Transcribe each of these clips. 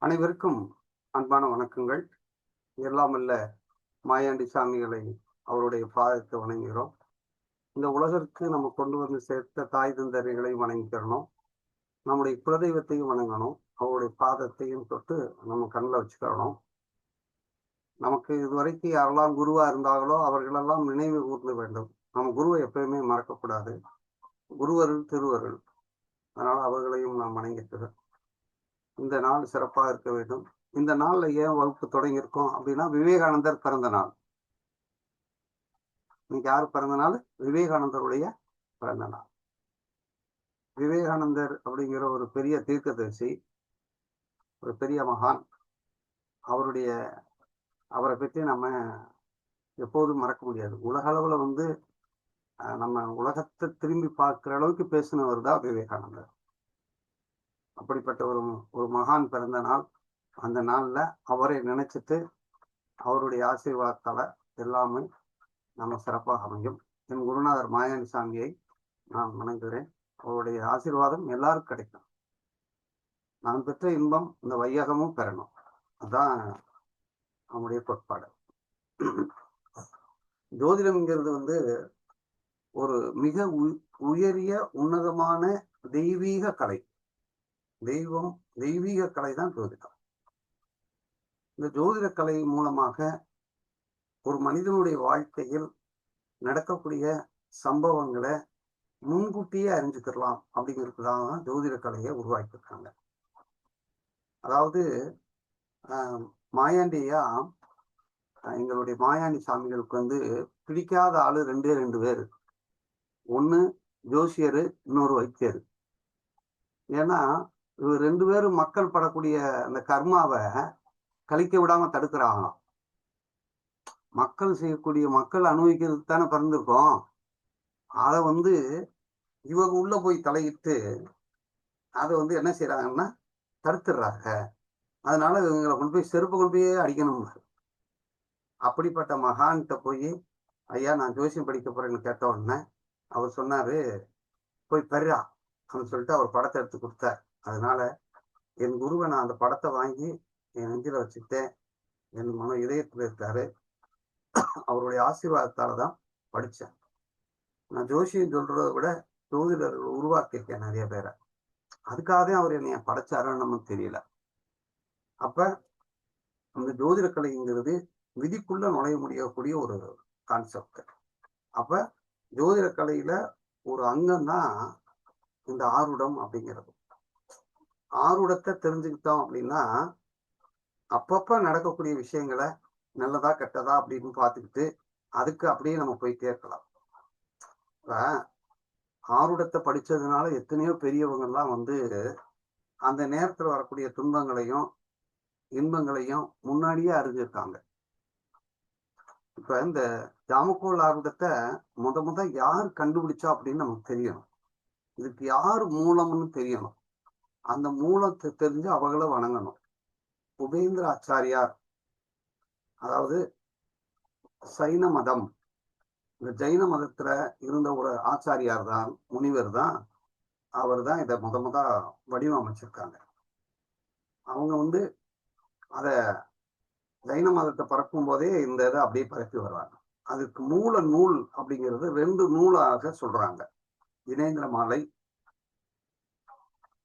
அனைவருக்கும் அன்பான வணக்கங்கள். எல்லாம் வல்ல மாயாண்டி சாமிகளை அவருடைய பாதத்தை வணங்குகிறோம். இந்த உலகிற்கு நம்ம கொண்டு வந்து சேர்த்த தாய் தந்தரிகளை வணங்கிக்கிறணும். நம்முடைய குலதெய்வத்தையும் வணங்கணும். அவருடைய பாதத்தையும் தொட்டு நம்ம கண்ணில் வச்சுக்கிறணும். நமக்கு இதுவரைக்கும் யாரெல்லாம் குருவா இருந்தாங்களோ அவர்களெல்லாம் நினைவு கூர்ந்து வேண்டும். நம்ம குருவை எப்பயுமே மறக்கக்கூடாது. குருவருள் திருவருள். அதனால அவர்களையும் நாம் வணங்கிக்கிறோம். இந்த நாள் சிறப்பாக இருக்க வேண்டும். இந்த நாள்ல ஏன் வகுப்பு தொடங்கியிருக்கோம் அப்படின்னா, விவேகானந்தர் பிறந்த நாள். இன்னைக்கு யார் பிறந்த நாள்? விவேகானந்தருடைய பிறந்த நாள். விவேகானந்தர் அப்படிங்கிற ஒரு பெரிய தீர்க்கதரிசி, ஒரு பெரிய மகான். அவரை பற்றி நம்ம எப்போதும் மறக்க முடியாது. உலக அளவுல நம்ம உலகத்தை திரும்பி பார்க்கிற அளவுக்கு பேசினவர் தான் விவேகானந்தர். அப்படிப்பட்ட ஒரு ஒரு மகான் பிறந்த நாள். அந்த நாள்ல அவரை நினைச்சிட்டு அவருடைய ஆசீர்வாதத்தால எல்லாமே நம்ம சிறப்பாக அமையும். என் குருநாதர் மாயாண்டி சாமியை நான் வணங்குகிறேன். அவருடைய ஆசீர்வாதம் எல்லாருக்கும் கிடைக்கும். நான் பெற்ற இன்பம் இந்த வையகமும் பெறணும். அதுதான் அவனுடைய கோட்பாடு. ஜோதிடம்ங்கிறது ஒரு மிக உயரிய உன்னதமான தெய்வீக கலை. தெய்வீக கலை தான் ஜோதிடம். இந்த ஜோதிட கலை மூலமாக ஒரு மனிதனுடைய வாழ்க்கையில் நடக்கக்கூடிய சம்பவங்களை முன்கூட்டியே அறிஞ்சுக்கலாம் அப்படிங்கிறதுக்காக ஜோதிட கலையை உருவாக்கியிருக்காங்க. அதாவது மாயாண்டியா எங்களுடைய மாயாண்டி சாமிகளுக்கு பிடிக்காத ஆளு ரெண்டு பேர். ஒண்ணு ஜோசியரு, இன்னொரு வைத்தியர். ஏன்னா இவர் ரெண்டு பேரும் மக்கள் படக்கூடிய அந்த கர்மாவை கழிக்க விடாம தடுக்கிறாங்களாம். மக்கள் அனுபவிக்கிறதுக்கு தானே பிறந்திருக்கோம். அதை இவங்க உள்ள போய் தலையிட்டு அதை என்ன செய்யறாங்கன்னா தடுத்துடுறாங்க. அதனால இவங்களை கொண்டு போய் செருப்பு கொண்டு போய் அடிக்கணும். அப்படிப்பட்ட மகான்கிட்ட போய், ஐயா நான் ஜோசியம் படிக்க போறேன்னு கேட்ட உடனே அவர் சொன்னாரு, போய் பெறா அப்படின்னு சொல்லிட்டு அவர் படத்தை எடுத்து கொடுத்தார். அதனால என் குருவை நான் அந்த படத்தை வாங்கி என் நெஞ்சில வச்சுக்கிட்டேன். என் மன இதயத்தில் இருக்காரு. அவருடைய ஆசீர்வாதத்தால தான் படித்தேன். நான் ஜோசியம் சொல்றதை விட ஜோதிடர்கள் உருவாக்கியிருக்கேன் நிறைய பேரை. அதுக்காக அவர் என்னைய படைச்சாருன்னு நமக்கு தெரியல. அப்ப அந்த ஜோதிட கலைங்கிறது விதிக்குள்ள நுழைய முடியக்கூடிய ஒரு கான்செப்ட். அப்ப ஜோதிட கலையில ஒரு அங்கம் தான் இந்த ஆருடம் அப்படிங்கிறது. ஆருடத்தை தெரிஞ்சுக்கிட்டோம் அப்படின்னா அப்பப்ப நடக்கக்கூடிய விஷயங்களை நல்லதா கெட்டதா அப்படின்னு பார்த்துக்கிட்டு அதுக்கு அப்படியே நம்ம போய் கேட்கலாம். இப்ப ஆருடத்தை படிச்சதுனால எத்தனையோ பெரியவங்க எல்லாம் அந்த நேரத்துல வரக்கூடிய துன்பங்களையும் இன்பங்களையும் முன்னாடியே அறிஞ்சிருக்காங்க. இப்ப இந்த ஜாமக்கோல் ஆருடத்தை முத யார் கண்டுபிடிச்சா அப்படின்னு நமக்கு தெரியணும். இதுக்கு யார் மூலம்னு தெரியணும். அந்த மூலத்தை தெரிஞ்சு அவங்கள வணங்கணும். உபேந்திர ஆச்சாரியார், அதாவது சைன மதம், இந்த ஜைன மதத்துல இருந்த ஒரு ஆச்சாரியார் தான், முனிவர் தான். அவர் தான் இதை முத வடிவமைச்சிருக்காங்க. அவங்க அத ஜைன மதத்தை பரப்பும் போதே இந்த இதை அப்படியே பரப்பி வர்றாங்க. அதுக்கு மூல நூல் அப்படிங்கிறது 2 நூலாக சொல்றாங்க. ஜினேந்திர மாலை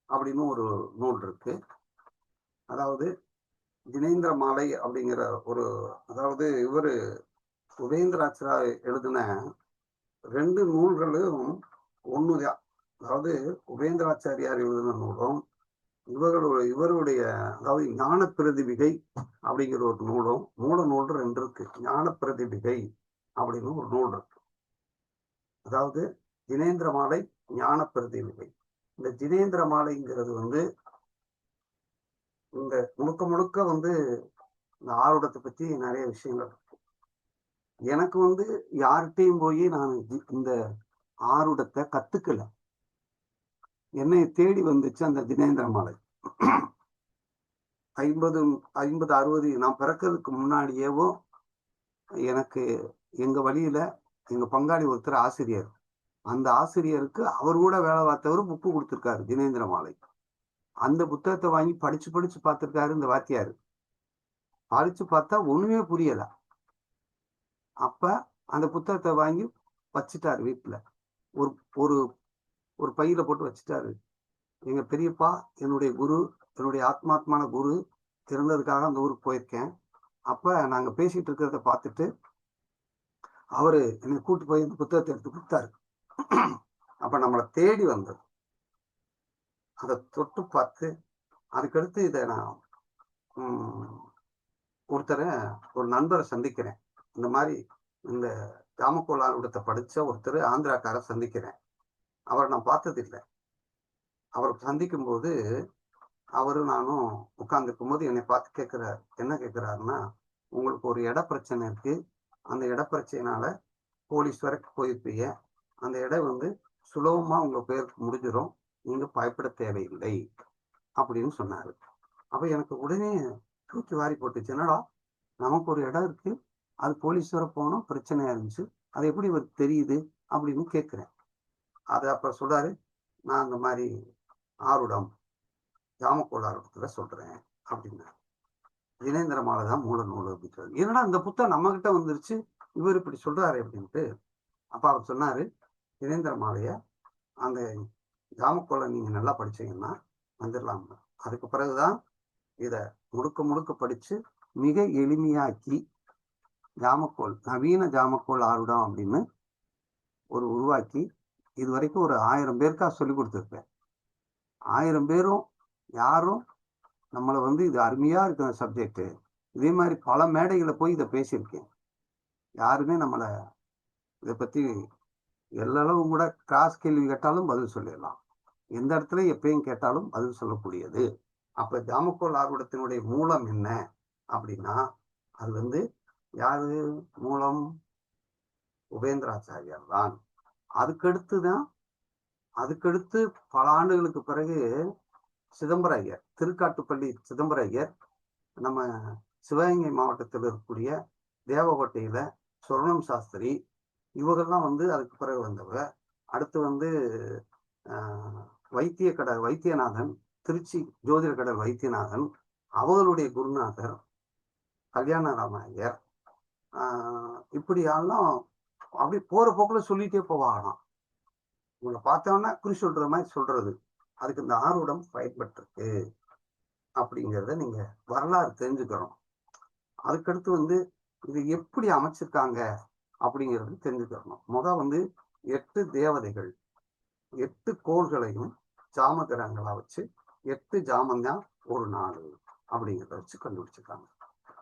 அப்படின்னு ஒரு நூல் இருக்கு. அதாவது ஜினேந்திர மாலை அப்படிங்கிற அதாவது இவரு உபேந்திராச்சரா எழுதின 2 நூல்களும் ஒண்ணுதான். அதாவது உபேந்திராச்சாரியார் எழுதின நூலும் இவருடைய அதாவது ஞான பிரதிபிகை அப்படிங்கிற ஒரு நூலும், மூல நூல் 2 இருக்கு. ஞான பிரதிபிகை அப்படின்னு ஒரு நூல் இருக்கு. அதாவது ஜினேந்திர மாலை, ஞான பிரதிபிகை. இந்த ஜினேந்திர மாலைங்கிறது இந்த முழுக்க இந்த ஆருடத்தை பத்தி நிறைய விஷயங்கள் இருக்கு. எனக்கு யார்கிட்டையும் போய் நான் இந்த ஆருடத்தை கத்துக்கல. என்னை தேடி வந்துச்சு அந்த ஜினேந்திர மாலை. 50, 60 நான் பிறக்கிறதுக்கு முன்னாடியேவோ எனக்கு எங்க வழியில எங்க பங்காளி ஒருத்தர் ஆசிரியர். அந்த ஆசிரியருக்கு அவர் கூட வேலை பார்த்தவர் புக்கு கொடுத்துருக்காரு, ஜினேந்திர மாலை. அந்த புத்தகத்தை வாங்கி படிச்சு படிச்சு பார்த்திருக்காரு இந்த வாத்தியாரு. படிச்சு பார்த்தா ஒண்ணுமே புரியல. அப்ப அந்த புத்தகத்தை வாங்கி வச்சுட்டாரு வீட்டுல. ஒரு ஒரு ஒரு பையில போட்டு வச்சுட்டாரு. எங்க பெரியப்பா என்னுடைய குரு, என்னுடைய ஆத்மாத்மான குரு இறந்ததுக்காக அந்த ஊருக்கு போயிருக்கேன். அப்ப நாங்க பேசிட்டு இருக்கிறத பார்த்துட்டு அவரு என்னை கூட்டு போய் இந்த புத்தகத்தை எடுத்து கொடுத்தாரு. அப்ப நம்மளை தேடி வந்தது. அதை தொட்டு பார்த்து அதுக்கடுத்து இதை நான் ஒருத்தரை ஒரு நண்பரை சந்திக்கிறேன். இந்த மாதிரி இந்த ஜாமக்கோளாரத்தை படிச்ச ஒருத்தர் ஆந்திராக்கார சந்திக்கிறேன். அவரை நான் பார்த்தது இல்லை. அவரை சந்திக்கும் போது அவரு நானும் உட்கார்ந்துருக்கும் போது என்னை பார்த்து கேட்கிறாரு. என்ன கேட்கிறாருன்னா, உங்களுக்கு ஒரு இட பிரச்சனை இருக்கு, அந்த இட பிரச்சனைனால போலீஸ் வரைக்கும் போயிருப்பீங்க, அந்த இடம் வந்து சுலபமா உங்க பேருக்கு முடிஞ்சிடும், நீங்க பயப்பட தேவையில்லை அப்படின்னு சொன்னாரு. அப்ப எனக்கு உடனே தூக்கி வாரி போட்டுச்சு. என்னடா, நமக்கு ஒரு இடம் இருக்கு, அது போலீஸ் வர போனோம், பிரச்சனையா இருந்துச்சு, அது எப்படி இவருக்கு தெரியுது அப்படின்னு கேட்கிறேன். அது அப்ப சொல்றாரு, நான் அந்த மாதிரி ஆருடம் ஜாமக்கோளாரத்துல சொல்றேன் அப்படின்னா. ஜினேந்திர மாலை தான் மூல நூல் அப்படின்றது. என்னடா இந்த புத்தகம் நம்ம கிட்ட வந்துருச்சு, இவர் இப்படி சொல்றாரு அப்படின்ட்டு. அப்ப அவர் சொன்னாரு, ஜினேந்திர மாலைய அந்த ஜாமக்கோளை நீங்க நல்லா படிச்சீங்கன்னா வந்துடலாம். அதுக்கு பிறகுதான் இத முழுக்க முழுக்க படிச்சு மிக எளிமையாக்கி ஜாமக்கோல், நவீன ஜாமக்கோல் ஆருடம் அப்படின்னு ஒரு உருவாக்கி இது வரைக்கும் ஒரு 1000 பேருக்கா சொல்லி கொடுத்துருப்பேன். 1000 பேரும் யாரும் நம்மளை வந்து இது அருமையா இருக்கிற சப்ஜெக்ட், இதே மாதிரி பல மேடைகளை போய் இதை பேசியிருக்கேன். யாருமே நம்மளை இதை பத்தி எல்லளவும் கூட கிராஸ் கேள்வி கேட்டாலும் பதில் சொல்லிடலாம். எந்த இடத்துல எப்பயும் கேட்டாலும் பதில் சொல்லக்கூடியது. அப்ப ஜாமக்கோல் ஆர்வடத்தினுடைய மூலம் என்ன அப்படின்னா, அது வந்து யாரு மூலம்? உபேந்திராச்சாரியார் தான். அதுக்கடுத்து பல ஆண்டுகளுக்கு பிறகு சிதம்பர ஐயர், திருக்காட்டுப்பள்ளி சிதம்பர ஐயர், நம்ம சிவகங்கை மாவட்டத்தில் இருக்கக்கூடிய தேவகோட்டையில சொர்ணம் சாஸ்திரி, இவங்கெல்லாம் வந்து அதுக்கு பிறகு வந்தவங்க. அடுத்து வந்து வைத்தியநாதன், திருச்சி ஜோதிட கடல் வைத்தியநாதன், அவர்களுடைய குருநாதர் கல்யாணராம ஐயர், இப்படியெல்லாம் அப்படி போற போக்குல சொல்லிட்டே போவாங்களாம். உங்களை பார்த்தோன்னா குறி சொல்ற மாதிரி சொல்றது. அதுக்கு இந்த ஆர்வடம் பயன்பட்டிருக்கு அப்படிங்கிறத நீங்க வரலாறு தெரிஞ்சுக்கணும். அதுக்கடுத்து வந்து இது எப்படி அமைச்சிருக்காங்க அப்படிங்கிறது தெரிஞ்சுக்கணும். வந்து 8 தேவதைகள், 8 கோள்களையும் ஜாம கிரகங்களா வச்சு 8 ஜாமந்தான் ஒரு நாள் அப்படிங்கிறத வச்சு கண்டுபிடிச்சிருக்காங்க.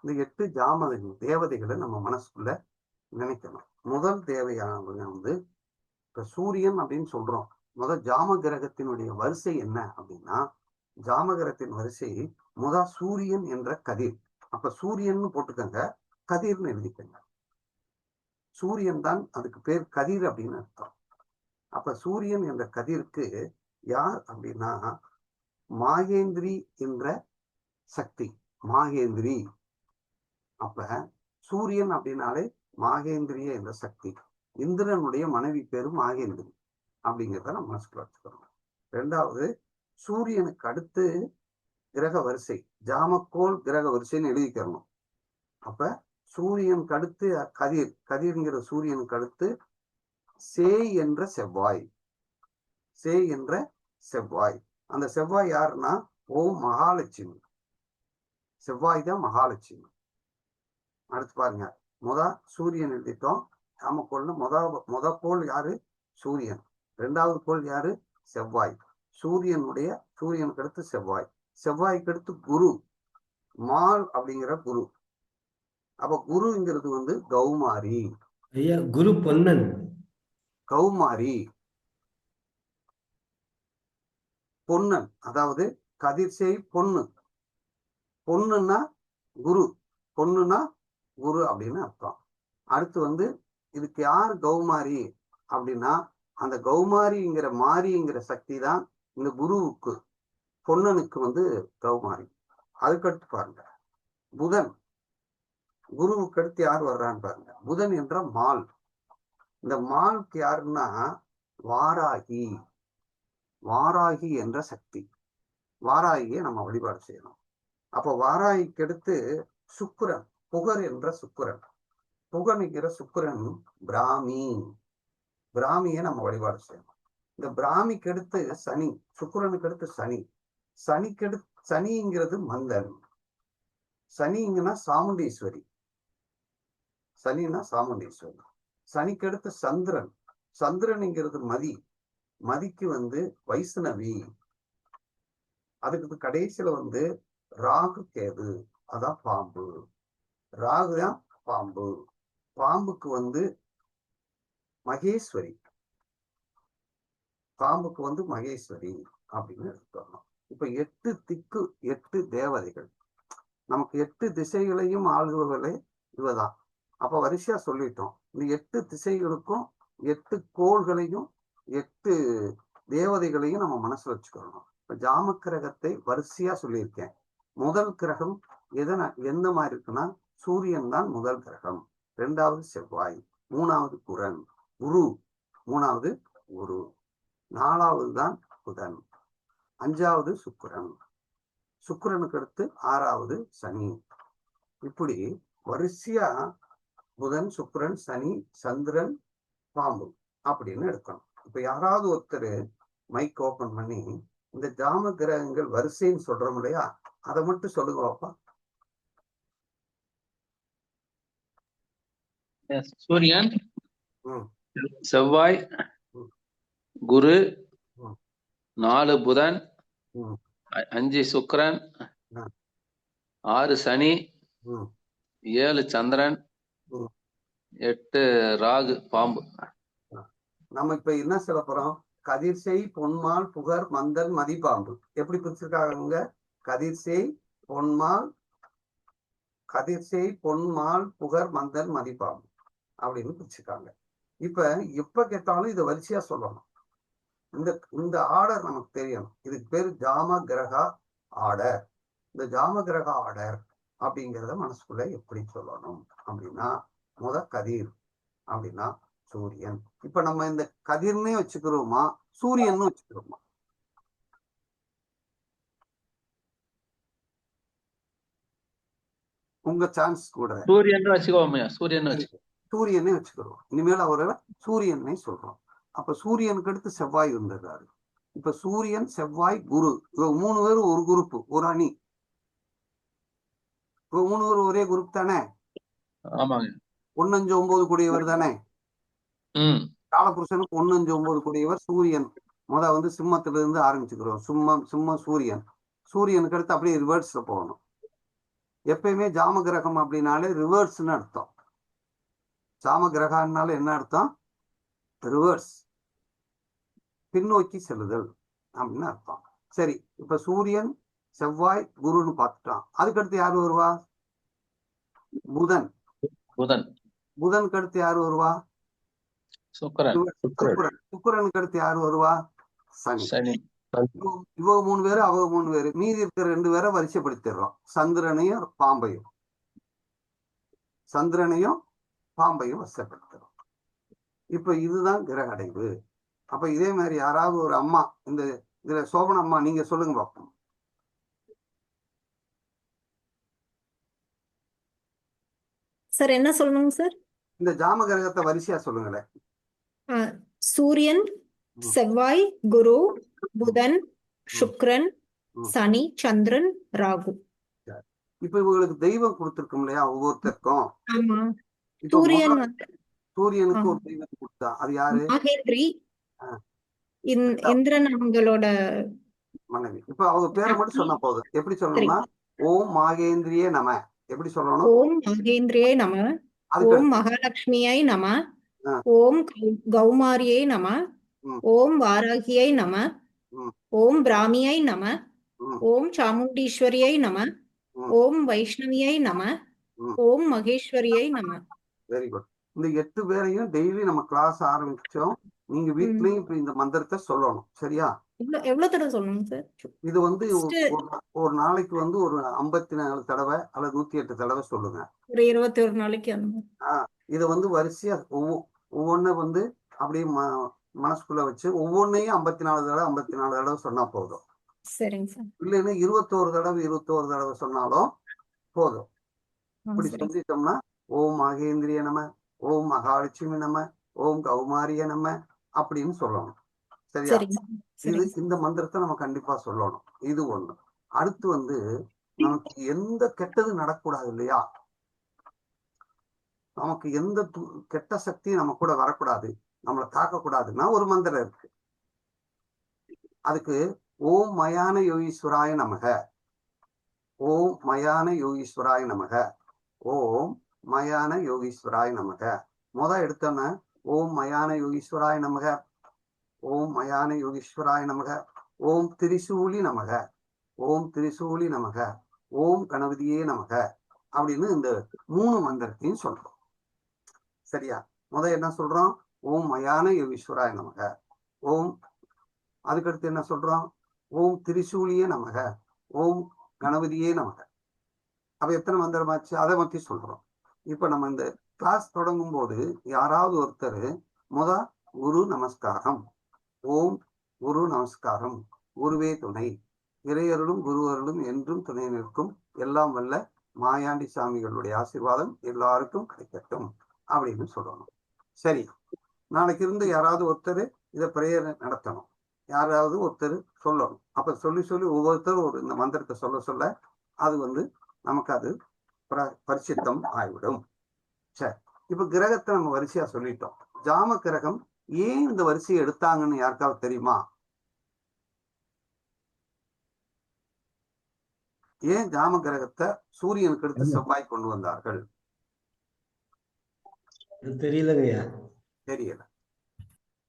இந்த 8 ஜாம தேவதைகளை நம்ம மனசுக்குள்ள நினைக்கணும். முதல் தேவையானவங்க வந்து இப்ப சூரியன் அப்படின்னு சொல்றோம். ஜாம கிரகத்தினுடைய வரிசை என்ன அப்படின்னா, ஜாம கிரகத்தின் வரிசை சூரியன் என்ற கதிர். அப்ப சூரியன் போட்டுக்கங்க, கதிர்னு எழுதிக்கங்க. சூரியன் தான் அதுக்கு பேர், கதிர் அப்படின்னு அர்த்தம். அப்ப சூரியன் என்ற கதிருக்கு யார் அப்படின்னா மாகேந்திரி என்ற சக்தி. மாகேந்திரி. அப்ப சூரியன் அப்படின்னாலே மாகேந்திரிய என்ற சக்தி. இந்திரனுடைய மனைவி பேரு மாகேந்திரி அப்படிங்கிறத நம்ம மனசுக்குள்ள வச்சுக்கணும். 2வது, சூரியனுக்கு அடுத்து கிரக வரிசை, ஜாமக்கோள் கிரக வரிசைன்னு எழுதிக்கிறணும். அப்ப சூரியனுக்கு அடுத்து கதிர்ங்கிற சூரியனுக்கு அடுத்து சேய் என்ற செவ்வாய். சேய் என்ற செவ்வாய். அந்த செவ்வாய் யாருன்னா ஓம் மகாலட்சுமி. செவ்வாய் தான் மகாலட்சுமி. அடுத்து பாருங்க, சூரியன் எழுதிட்டோம். ஜாமக்கோள்னு முத கோள் யாரு? சூரியன். 2வது கோள் யாரு? செவ்வாய். சூரியனுக்கு அடுத்து செவ்வாய். செவ்வாய்க்கு அடுத்து குரு, மால் அப்படிங்கிற குரு. அப்ப குருங்கிறது வந்து கௌமாரி. ஐயா, குரு பொன்னன். கௌமாரி பொன்னன், அதாவது கதிர்சேய் பொண்ணு. பொண்ணுன்னா குரு, பொண்ணுன்னா குரு அப்படின்னு அர்த்தம். அடுத்து வந்து இதுக்கு யார் கௌமாரி அப்படின்னா, அந்த கௌமாரிங்கிற மாரிங்கிற சக்தி தான் இந்த குருவுக்கு, பொன்னனுக்கு வந்து கௌமாரி. அதுக்கடுத்து பாருங்க புதன். குருவுக்கு அடுத்து யார் வர்றான்னு பாருங்க, புதன் என்ற மால். இந்த மாலுக்கு யாருன்னா வாராகி. வாராகி என்ற சக்தி. வாராகியை நம்ம வழிபாடு செய்யணும். அப்போ வாராகிக்கு அடுத்து சுக்கிரன், புகர் என்ற சுக்கிரன், புகனுங்கிற சுக்கிரன் பிராமி, பிராமியை நம்ம வழிபாடு செய்யணும். இந்த பிராமிக்கு அடுத்து சனி, சுக்கிரனுக்கு அடுத்து சனி, சனிங்கிறது மந்தன், சனிங்கன்னா சாமுண்டீஸ்வரி, சனின்னா சாமுண்டீஸ்வரி. சனிக்கு அடுத்து சந்திரன், சந்திரனுங்கிறது மதி, மதிக்கு வைஷ்ணவி. அதுக்கு கடைசியில ராகு கேது, அதான் பாம்பு. ராகு தான் பாம்பு. பாம்புக்கு மகேஸ்வரி, பாம்புக்கு மகேஸ்வரி அப்படின்னு எடுத்துக்கணும். இப்ப 8 திக்கு 8 தேவதைகள், நமக்கு 8 திசைகளையும் ஆளுபவர்களே இவதான். அப்ப வரிசையா சொல்லிட்டோம். இந்த 8 திசைகளுக்கும் 8 கோள்களையும் 8 தேவதைகளையும் நம்ம மனசுல வச்சுக்கணும். இப்ப ஜாம கிரகத்தை வரிசையா சொல்லியிருக்கேன். முதல் கிரகம் எந்த மாதிரி இருக்குன்னா சூரியன் தான் முதல் கிரகம், 2வது செவ்வாய், 3வது குரு, 3வது குரு, 4வது தான் புதன், 5வது சுக்கிரன், சுக்கிரனுக்கு அடுத்து 6வது சனி. இப்படி வரிசையா புதன், சுக்கிரன், சனி, சந்திரன், பாம்பு அப்படின்னு எடுக்கணும். இப்ப யாராவது ஒருத்தர் மைக் ஓபன் பண்ணி இந்த ஜாம கிரகங்கள் வரிசைன்னு சொல்றோம் இல்லையா, அதை மட்டும் சொல்லுங்க பாப்பா. சூரியன், செவ்வாய், குரு, 4 புதன், 5 சுக்கிரன், 6 சனி, 7 சந்திரன், 8 ராகு பாம்பு. நம்ம இப்ப என்ன சொல்ல போறோம்? கதிர்செய், பொன்மால், புகர், மந்தன், மதிப்பாம்பு. எப்படி பிரிச்சிருக்காங்க? கதிர்செய், பொன்மால், புகர், மந்தன், மதிப்பாம்பு அப்படின்னு பிரிச்சிருக்காங்க. எப்ப கேட்டாலும் இதை வரிசையா சொல்லணும். இந்த ஆர்டர் நமக்கு தெரியணும். இதுக்கு பேரு ஜாம கிரக ஆர்டர். இந்த ஜாம கிரக ஆர்டர் அப்படிங்கிறத மனசுக்குள்ள எப்படி சொல்லணும் அப்படின்னா, கதிர் அப்படின்னா சூரியன். இப்ப நம்ம இந்த கதிர்னே வச்சுக்கிறோமா, சூரியன் வச்சுக்கிறோமா? உங்க சான்ஸ் கூட சூரியன் வச்சுக்கோமே, சூரியனே வச்சுக்கிறோம். இனிமேல் அவரை சூரியனை சொல்றோம். அப்ப சூரியனுக்கு அடுத்து செவ்வாய் வந்துடுறாரு. இப்ப சூரியன், செவ்வாய், குரு, 3 பேரும் ஒரு குரூப், ஒரு அணி. 3 பேரும் ஒரே குரூப் தானே? ஆமாங்க. 1 5 9 கூடியவர் தானே? காலபுருஷனுக்கு 1 5 9 கூடியவர் சூரியன். சிம்மத்துல இருந்து ஆரம்பிச்சுக்கிறோம். சிம்ம சூரியன். சூரியனுக்கு அடுத்து அப்படியே ரிவர்ஸ்ல போகணும். எப்பயுமே ஜாம கிரகம் அப்படின்னாலே ரிவர்ஸ்ன்னு அர்த்தம். ஜாம கிரகம்னால என்ன அர்த்தம்? ரிவர்ஸ், பின்னோக்கி செல்லுதல் அப்படின்னு அர்த்தம். சரி, இப்ப சூரியன், செவ்வாய், குருன்னு பார்த்துட்டான். அதுக்கடுத்து யாரு வருவா? புதன். புதனுக்கு அடுத்து யாரு வருவா? சுக்கிரனுக்கு அடுத்து யாரு வருவா? சனி. இவங்க 3 பேரு, அவங்க 3 பேரு, மீதி இருக்கிற 2 பேரை வரிசைப்படுத்திடுறோம். சந்திரனையும் பாம்பையும் வரிசைப்படுத்துறோம். இப்ப இதுதான் கிரக அடைவு. அப்ப இதே மாதிரி யாராவது ஒரு அம்மா, இதுல சோபன அம்மா, நீங்க சொல்லுங்க பாப்போம். சார் என்ன சொல்லணுங்க சார்? இந்த ஜாம கிரகத்தை வரிசையா சொல்லுங்களேன். சூரியன், செவ்வாய், குரு, புதன், சுக்கிரன், சனி, சந்திரன், ராகு. இப்ப இவங்களுக்கு தெய்வம் கொடுத்திருக்கும் இல்லையா ஒவ்வொருத்தருக்கும்? சூரியனுக்கு ஒரு தெய்வம் கொடுத்தா, அது யாரு? மகேந்திரி, இந்திரன் அவங்களோட மனைவி. இப்ப அவங்க பேரை மட்டும் சொன்னா போதும். எப்படி சொல்லணும்னா, ஓம் மகேந்திரியே நம. எப்படி சொல்லணும்? ஓம் மகேந்திரியே நம, ஓம் மகாலட்சுமியை நம, ஓம் கௌமாரியை நம, ஓம் வாராகியை நம, ஓம் பிராமியை நம, ஓம் சாமுண்டீஸ்வரியை நம, ஓம் வைஷ்ணவியை நம, ஓம் மகேஸ்வரியை நம. Very good. இந்த 8 பேரையும் டெய்லி நம்ம கிளாஸ் ஆரம்பிச்சோம். நீங்க வீட்லயும் இப்ப இந்த மந்திரத்தை சொல்லணும். சரியா? எவ்வளவு தடவை சொல்லணும் சார்? இது ஒரு நாளைக்கு ஒரு 54 தடவை அல்லது 108 தடவை சொல்லுங்க. ஒரு 21 நாளைக்கு. இதை வரிசையா ஒவ்வொன்னு அப்படியே மனசுக்குள்ள வச்சு ஒவ்வொன்னையும் 54 தடவை சொன்னா போதும். சரிங்க சார். இல்லைன்னா 21 தடவை சொன்னாலும் போதும். இப்படி சரிங்க. சொல்லிட்டோம்னா ஓம் மகேந்திரிய நம, ஓம் மகாலட்சுமி நம, ஓம் கௌமாரிய நம அப்படின்னு சொல்லணும். சரியா? சரிங்க. இது சரிங்க. இந்த மந்திரத்தை நம்ம கண்டிப்பா சொல்லணும். இது ஒண்ணு. அடுத்து வந்து நமக்கு எந்த கெட்டது நடக்கூடாது இல்லையா? நமக்கு எந்த கெட்ட சக்தியும் நம்ம கூட வரக்கூடாது, நம்மளை தாக்கக்கூடாதுன்னா ஒரு மந்திரம் இருக்கு. அதுக்கு ஓம் மயான யோகீஸ்வராய நமக, ஓம் மயான யோகீஸ்வராய நமக, ஓம் மயான யோகீஸ்வராய நமக. எடுத்தோன்னா ஓம் மயான யோகீஸ்வராய நமக, ஓம் மயான யோகீஸ்வராய நமக, ஓம் திரிசூலி நமக, ஓம் திரிசூலி நமக, ஓம் கணபதியே நமக அப்படின்னு இந்த 3 மந்திரத்தையும் சொல்றோம். சரியா? என்ன சொல்றோம்? ஓம் மயான யோகீஸ்வராய நமக, ஓம், அதுக்கடுத்து என்ன சொல்றோம்? ஓம் திரிசூலியே நமக, ஓம் கணபதியே நமக. அப்ப எத்தனை மந்திரமாச்சு? அதை பத்தி சொல்றோம். இப்ப நம்ம இந்த கிளாஸ் தொடங்கும் போது யாராவது ஒருத்தர் குரு நமஸ்காரம், ஓம் குரு நமஸ்காரம், குருவே துணை, இறையருளும் குருவருளும் என்றும் துணை நிற்கும், எல்லாம் வல்ல மாயாண்டி சாமிகளுடைய ஆசீர்வாதம் எல்லாருக்கும் கிடைக்கட்டும் அப்படின்னு சொல்லணும். சரி, நாளைக்கு இருந்து யாராவது ஒருத்தர் இதை பிரேயர் நடத்தணும், யாராவது ஒருத்தர் சொல்லணும். அப்ப சொல்லி சொல்லி ஒவ்வொருத்தரும் ஒரு இந்த மந்திரத்தை சொல்ல சொல்ல அது வந்து நமக்கு அது பரிசித்தம் ஆகிவிடும். சரி, இப்ப கிரகத்தை நம்ம வரிசையா சொல்லிட்டோம். ஜாம கிரகம் ஏன் இந்த வரிசையை எடுத்தாங்கன்னு யாருக்காவது தெரியுமா? ஏன் ஜாம கிரகத்தை சூரியனுக்கு எடுத்து செவ்வாய் கொண்டு வந்தார்கள்? தெரியலங்கய்யா. தெரியல.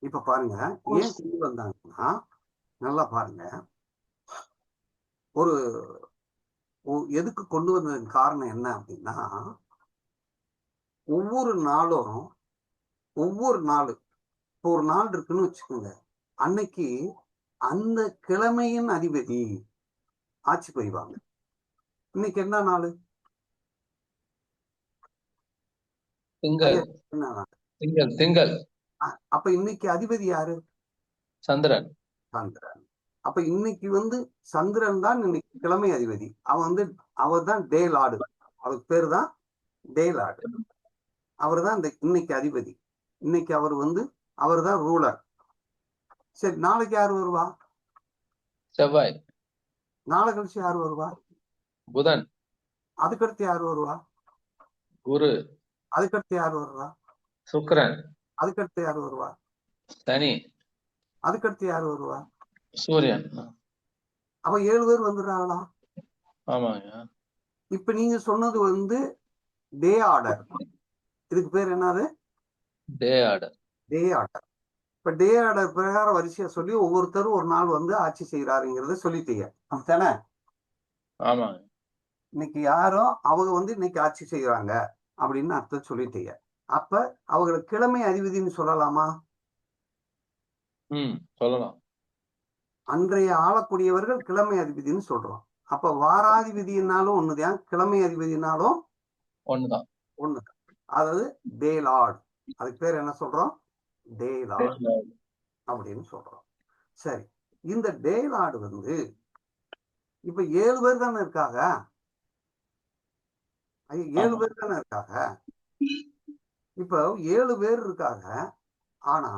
இப்ப பாருங்க, ஏன் கொண்டு வந்தாங்கன்னா நல்லா பாருங்க. ஒரு எதுக்கு கொண்டு வந்ததுக்கு காரணம் என்ன அப்படின்னா, ஒவ்வொரு நாளும் ஒரு நாள் இருக்குன்னு வச்சுக்கோங்க, அன்னைக்கு அந்த கிழமையின் அதிபதி ஆட்சி புரிவாங்க. இன்னைக்கு என்ன நாள்? திங்கள். அப்ப இன்னைக்கு அதிபதி யாரு? சந்திரன். அப்ப இன்னைக்கு வந்து சந்திரன் தான் இன்னைக்கு கிழமை அதிபதி. அவர் தான் டே லார்டு. அவருக்கு பேரு தான் டே லார்டு. அவர் தான் இன்னைக்கு அதிபதி. இன்னைக்கு அவர் தான் ரூலர். சரி, நாளைக்கு யாரு வருவா? செவ்வாய். நாளை கழிச்சு யாரு வருவா? புதன். அதுக்கடுத்து யாரு வருவா? குரு. அதுக்கடுத்து யாரு வருவா? சுக்கிரன். அதுக்கடுத்து யாரு வருவா? சனி. அதுக்கடுத்து யாரு வருவா? சூரியன். அப்ப 7 பேர் வந்துடுறாங்களா? ஆமாங்க. இப்ப நீங்க சொன்னது டே ஆர்டர். இதுக்கு பேர் என்னது? டே ஆர்டர். டே ஆர்டர். இப்ப டே ஆர்டர் பிரகாரம் வரிசையா சொல்லி ஒவ்வொருத்தரும் ஒரு நாள் ஆட்சி செய்யறாருங்கிறத சொல்லிட்டீங்க, அப்படித்தானே? ஆமாங்க. இன்னைக்கு யாரோ அவங்க இன்னைக்கு ஆட்சி செய்யறாங்க அப்படின்னு அர்த்தம் சொல்லிட்டீங்க. அப்ப அவங்களை கிழமை அதிபதினு சொல்லலாமா? சொல்லலாம். அன்றைய ஆளக்கூடியவர்கள் கிழமை அதிபதினு சொல்றோம். அப்ப வாராதிபதினாலும் ஒண்ணுதான், கிழமை அதிபதினாலும் ஒண்ணுதான். அதாவது டே லார்ட். அதுக்கு பேர் என்ன சொல்றோம்? டே லார்ட் அப்படின்னு சொல்றோம். சரி, இந்த டே லார்டு இப்ப 7 பேர் தானே இருக்காங்க. 7 பேர் தானே இருக்காங்க. இப்ப 7 பேர் இருக்காங்க. ஆனா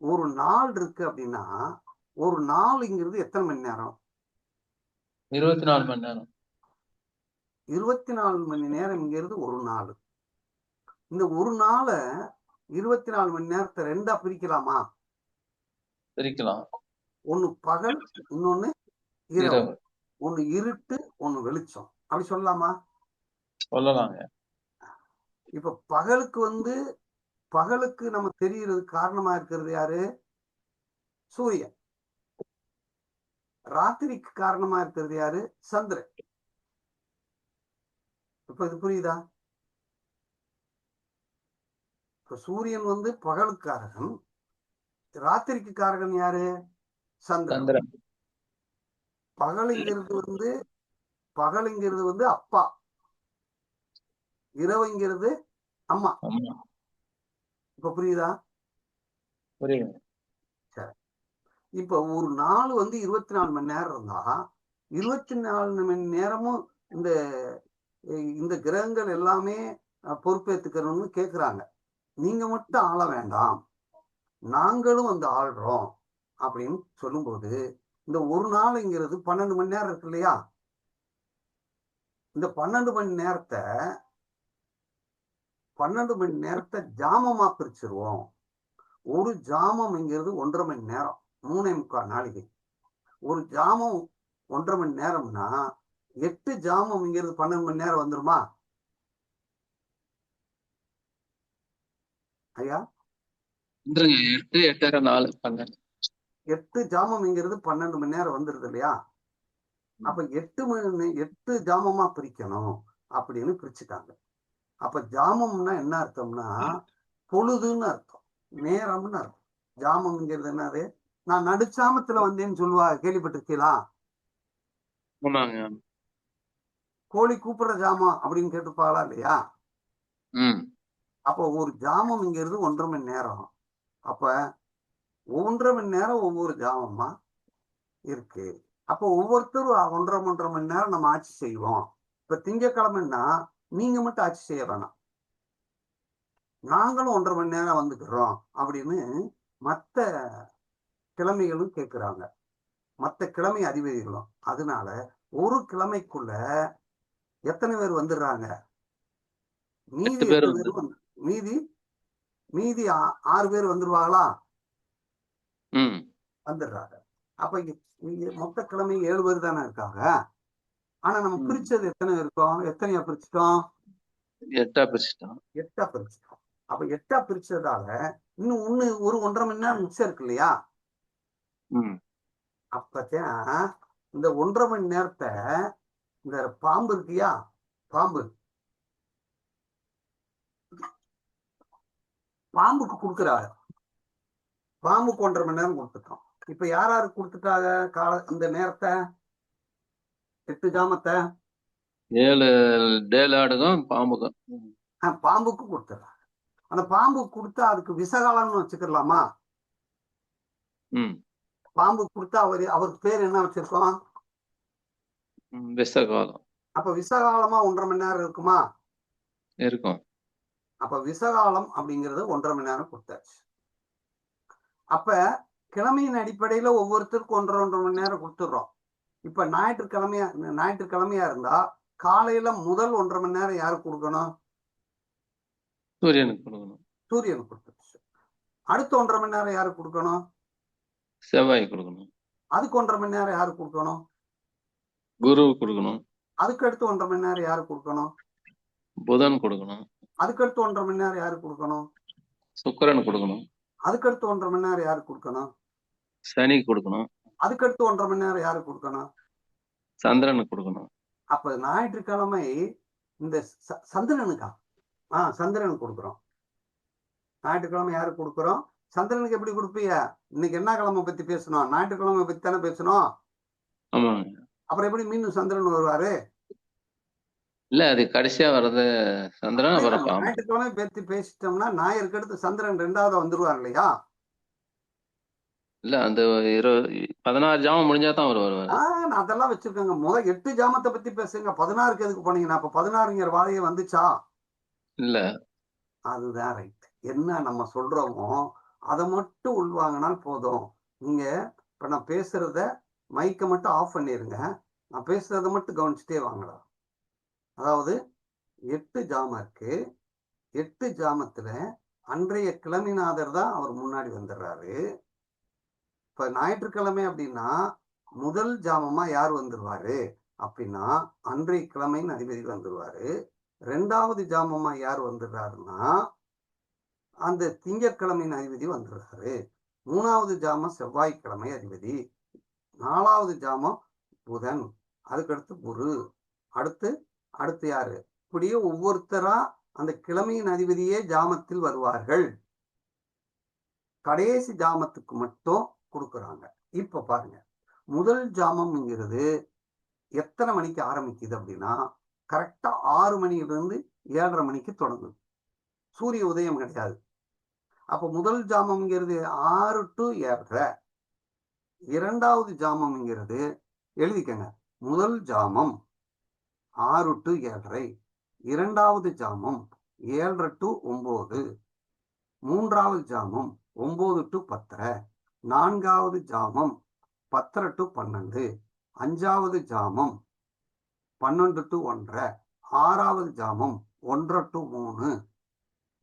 ஒரு நாள் இருக்கு அப்படின்னா, ஒரு நாளுங்கிறது எத்தனை மணி நேரம்? 24 மணி நேரம். 24 மணி நேரம்ங்கிறது ஒரு நாள். இந்த ஒரு நாளை 24 மணி நேரத்தை 2ஆ பிரிக்கலாமா? பிரிக்கலாம். ஒண்ணு பகல், இன்னொன்னு இரவு. ஒண்ணு இருட்டு, ஒண்ணு வெளிச்சம். அப்படி சொல்லலாமா? சொல்லலாங்க. இப்ப பகலுக்கு நம்ம தெரியறதுக்கு காரணமா இருக்கிறது யாரு? சூரியன். ராத்திரிக்கு காரணமா இருக்கிறது யாரு? சந்திரன். இப்ப இது புரியுதா? இப்ப சூரியன் பகலுக்கு காரகன், ராத்திரிக்கு காரகன் யாரு? சந்திரன். பகலுங்கிறது அப்பா, இரவுங்கிறது அம்மா. இப்ப புரியுதா? புரியுது. சரி, இப்ப ஒரு நாள் வந்து 24 மணி நேரம் இருந்தா 24 மணி நேரமும் இந்த இந்த கிரகங்கள் எல்லாமே பொறுப்பேற்றுக்கணும்னு கேக்குறாங்க. நீங்க மட்டும் ஆள வேண்டாம், நாங்களும் வந்து ஆள்றோம் அப்படின்னு சொல்லும்போது, இந்த ஒரு நாளுங்கிறது 12 மணி நேரம் இருக்கு இல்லையா? இந்த 12 மணி நேரத்தை ஜாமமா பிரிச்சிருவோம். ஒரு ஜாமம்ங்கிறது 1.5 மணி நேரம், 3.25 நாளிகை. ஒரு ஜாமம் 1.5 மணி நேரம்னா 8 ஜாமம்ங்கிறது 12 மணி நேரம் வந்துருமா ஐயா? வந்துருங்க 8, 8, 4, 12. 8 ஜாமம்ங்கிறது 12 மணி நேரம் வந்துருது இல்லையா? அப்ப 8 ஜாமமா பிரிக்கணும் அப்படின்னு பிரிச்சுட்டாங்க. அப்ப ஜாமம்னா என்ன அர்த்தம்னா பொழுதுன்னு அர்த்தம், நேரம்னு அர்த்தம். ஜாமம்ங்கிறது என்னது? நான் நடுச்சாமத்துல வந்தேன்னு சொல்லுவா, கேள்விப்பட்டிருக்கீங்களா? ஆமாங்க. கோழி கூப்பிடுற ஜாமம் அப்படின்னு கேட்டுப்பாளா இல்லையா? ம். அப்போ ஒரு ஜாமம்ங்கிறது 1.5 மணி நேரம். அப்ப 1.5 மணி நேரம் ஒவ்வொரு ஜாமமா இருக்கு. அப்போ ஒவ்வொருத்தரும் 1.5 மணி நேரம் நம்ம ஆட்சி செய்வோம். இப்ப திங்கட்கிழமைன்னா நீங்க மட்டும் ஆட்சி செய்ய வேணாம், நாங்களும் 1.5 மணி நேரம் வந்துக்கிறோம் அப்படின்னு மத்த கிழமைகளும் கேட்கிறாங்க, மத்த கிழமை அதிபதிகளும். அதனால ஒரு கிழமைக்குள்ள எத்தனை பேர் வந்துடுறாங்க? மீதி 8 பேர் 8 பேர் மீதி 6 பேர் வந்துருவாங்களா? ம். வந்துடுறாங்க. அப்ப இங்க மொத்த கிழமை 7 பேர் தானே இருக்காங்க. ஆனா நம்ம பிரிச்சது எத்தனை இருக்கோம்? எத்தனையா பிரிச்சுட்டோம்? 8 பிரிச்சுட்டோம். 8 பிரிச்சுட்டோம். அப்ப 8 பிரிச்சதால இன்னும் ஒரு 1.5 மணி நேரம் மிச்சம் இருக்கு இல்லையா? அப்பதான் இந்த 1.5 மணி நேரத்தை இந்த பாம்பு இருக்கியா, பாம்புக்கு கொடுக்குறாங்க. பாம்புக்கு 1.5 மணி நேரம் கொடுத்துட்டோம். இப்ப யாருக்கு கொடுத்துட்டாங்க அந்த நேரத்தை? 8 ஜாமத்தை 7 டேலாடுக்கும் பாம்புக்கும். பாம்புக்கு கொடுத்துறாங்க. அந்த பாம்புக்கு கொடுத்தா அதுக்கு விசகாலம்னு வச்சுக்கலாமா? பாம்பு கொடுத்தா அவருக்கு பேர் என்ன வச்சிருக்கோம்? விசகாலம். அப்ப விசகாலமா 1.5 மணி நேரம் இருக்குமா? இருக்கும். அப்ப விசகாலம் அப்படிங்கறது 1.5 மணி நேரம் கொடுத்தாச்சு. அப்ப கிழமையின் அடிப்படையில ஒவ்வொருத்தருக்கும் 1.5 மணி நேரம் கொடுத்துடுறோம். இப்ப ஞாயிற்றுக்கிழமையா இருந்தா காலையில முதல் 1.5 மணி நேரம் யாருக்கு கொடுக்கணும்? சூரியனுக்கு கொடுக்கணும். சூரியனுக்கு கொடுத்துருச்சு. அடுத்த 1.5 மணி நேரம் யாருக்கு கொடுக்கணும்? செவ்வாய் கொடுக்கணும். அதுக்கு 1.5 மணி நேரம் யாருக்கு கொடுக்கணும்? குரு கொடுக்கணும். அதுக்கு அடுத்து 1.5 மணி நேரம் யாருக்கு கொடுக்கணும்? புதன் கொடுக்கணும். அதுக்கு அடுத்து 1.5 மணி நேரம் யாருக்கு கொடுக்கணும்? சுக்கிரன் கொடுக்கணும். அதுக்கு அடுத்து 1.5 மணி நேரம் யாருக்கு கொடுக்கணும்? சனி கொடுக்கணும். அதுக்கு அடுத்து 1.5 மணி நேரம் யாருக்கு கொடுக்கணும்? சந்திரனுக்கு கொடுக்கணும். அப்ப ஞாயிற்றுக்கிழமை இந்த சந்திரனுக்கா? சந்திரனுக்கு கொடுக்குறோம். ஞாயிற்றுக்கிழமை யாருக்கு கொடுக்குறோம்? சந்திரனுக்கு எப்படி கொடுப்பீங்க? இன்னைக்கு என்ன கிழமை பத்தி பேசணும்? ஞாயிற்றுக்கிழமை பத்தி தானே பேசணும். ஆமாங்க. அப்புறம் எப்படி மீண்டும் சந்திரன் வருவாரு? இல்ல, அது கடைசியா வர்றது சந்திரன். அப்புறம் ஞாயிற்றுக்கிழமை பத்தி பேசிட்டோம்னா ஞாயிற்கு அடுத்து சந்திரன் 2வது வந்துருவார் இல்லையா? இல்ல, அந்த 16 ஜாமம் முடிஞ்சாதான் அவர் வருவாரு. நான் அதெல்லாம் வச்சிருக்கேங்க. முதல் 8 ஜாமத்தை பத்தி பேசுங்க. 16க்கு எதுக்கு போனீங்கன்னா அப்ப 16ங்கிற வாதையே வந்துச்சா? இல்ல, அதுதான் ரைட். என்ன நம்ம சொல்றோமோ அதை மட்டும் உள்வாங்கினால் போதும். நீங்க இப்ப நான் பேசுறத மைக்கை மட்டும் ஆஃப் பண்ணிருங்க, நான் பேசுறத மட்டும் கவனிச்சுட்டே வாங்கலாம். அதாவது 8 ஜாமம் இருக்கு. 8 ஜாமத்துல அன்றைய கிழமைநாதர் தான் அவர் முன்னாடி வந்துடுறாரு. இப்ப ஞாயிற்றுக்கிழமை அப்படின்னா முதல் ஜாமமா யார் வந்துருவாரு அப்படின்னா அன்றைய கிழமையின் அதிபதி வந்துருவாரு. 2வது ஜாமமா யார் வந்துடுறாருன்னா அந்த திங்கட்கிழமையின் அதிபதி வந்துடுறாரு. 3வது ஜாமம் செவ்வாய்க்கிழமை அதிபதி. 4வது ஜாமம் புதன். அதுக்கடுத்து குரு. அடுத்து யாரு? இப்படியே ஒவ்வொருத்தரா அந்த கிழமையின் அதிபதியே ஜாமத்தில் வருவார்கள். கடைசி ஜாமத்துக்கு மட்டும் கொடுக்குறாங்க. இப்ப பாருங்க, முதல் ஜாமம்ங்கிறது எத்தனை மணிக்கு ஆரம்பிக்குது அப்படின்னா கரெக்டா 6 மணியிலிருந்து 7:30 மணிக்கு தொடங்குது. சூரிய உதயம் கிடையாது. அப்ப முதல் ஜாமம்ங்கிறது 6 to 7:30. இரண்டாவது ஜாமம்ங்கிறது எழுதிக்கங்க. முதல் ஜாமம் 6 to 7:30, இரண்டாவது ஜாமம் 7:30 to 9, மூன்றாவது ஜாமம் 9 to 10:30, நான்காவது ஜாமம் 10:30 to 12, அஞ்சாவது ஜாமம் 12 to 1:30, ஆறாவது ஜாமம் 1:30 to 3,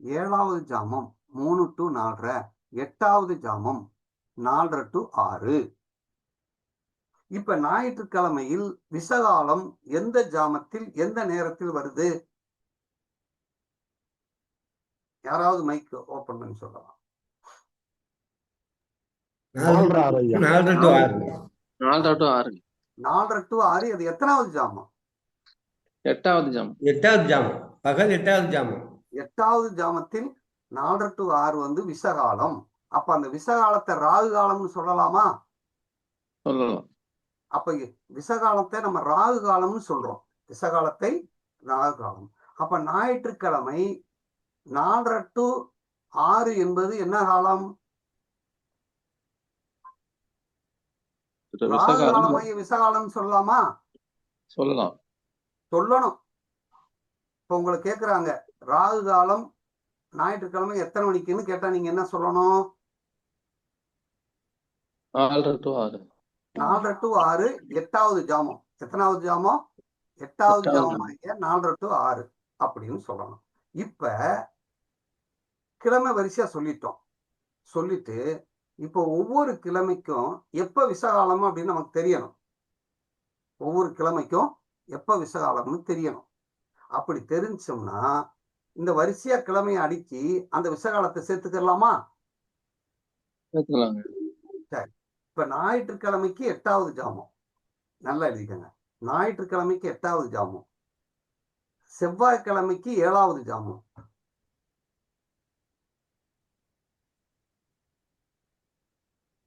ஏழாவது ஜாமம் 3 to 4:30, எட்டாவது ஜாமம் 4:30 to 6. இப்ப ஞாயிற்றுக்கிழமையில் விசகாலம் எந்த ஜாமத்தில் எந்த நேரத்தில் வருது? யாராவது மைக் ஓபன் பண்ணி சொல்லலாம். 4 to 6. 4 to 6. 4:30 to 6. அது எத்தனாவது ஜாமம்? எட்டாவது ஜாமம். 8வது ஜாமம். பகல் 8வது ஜாமம். 8வது ஜாமத்தில் 4:30 to 6 வந்து விசகாலம். அப்ப அந்த விசகாலத்தை ராகு காலம்னு சொல்லலாமா? சொல்லலாம். அப்ப விசகாலத்தை நம்ம ராகு காலம்னு சொல்றோம். விசகாலத்தை ராகு காலம். அப்ப ஞாயிற்றுக்கிழமை 4:30 to 6 என்பது என்ன காலம்? ராகு காலமை விசகாலம் சொல்லலாமா? சொல்லலாம். சொல்லணும். இப்ப உங்களை கேக்குறாங்க, ராகு காலம் ஞாயிற்றுக்கிழமை எத்தனை மணிக்குன்னு கேட்டா நீங்க என்ன சொல்லணும்? 4 to 6. 4:30 to 6 8வது ஜாமம். எத்தனாவது ஜாமம்? 8வது ஜாமம் 4:30 to 6 அப்படின்னு சொல்லணும். இப்ப கிழமை வரிசையா சொல்லிட்டோம். சொல்லிட்டு இப்போ ஒவ்வொரு கிழமைக்கும் எப்ப விசகாலம் அப்படின்னு நமக்கு தெரியணும். ஒவ்வொரு கிழமைக்கும் எப்ப விசகாலம்னு தெரியணும். அப்படி தெரிஞ்சோம்னா இந்த வரிசையா கிழமையை அடுக்கி அந்த விசகாலத்தை சேர்த்துக்கலாமா? சேர்த்துக்கலாங்க. சரி. இப்ப ஞாயிற்றுக்கிழமைக்கு 8வது ஜாமம். நல்லா எழுதிக்கங்க. ஞாயிற்றுக்கிழமைக்கு 8வது ஜாமம். செவ்வாய்க்கிழமைக்கு 7வது ஜாமம்.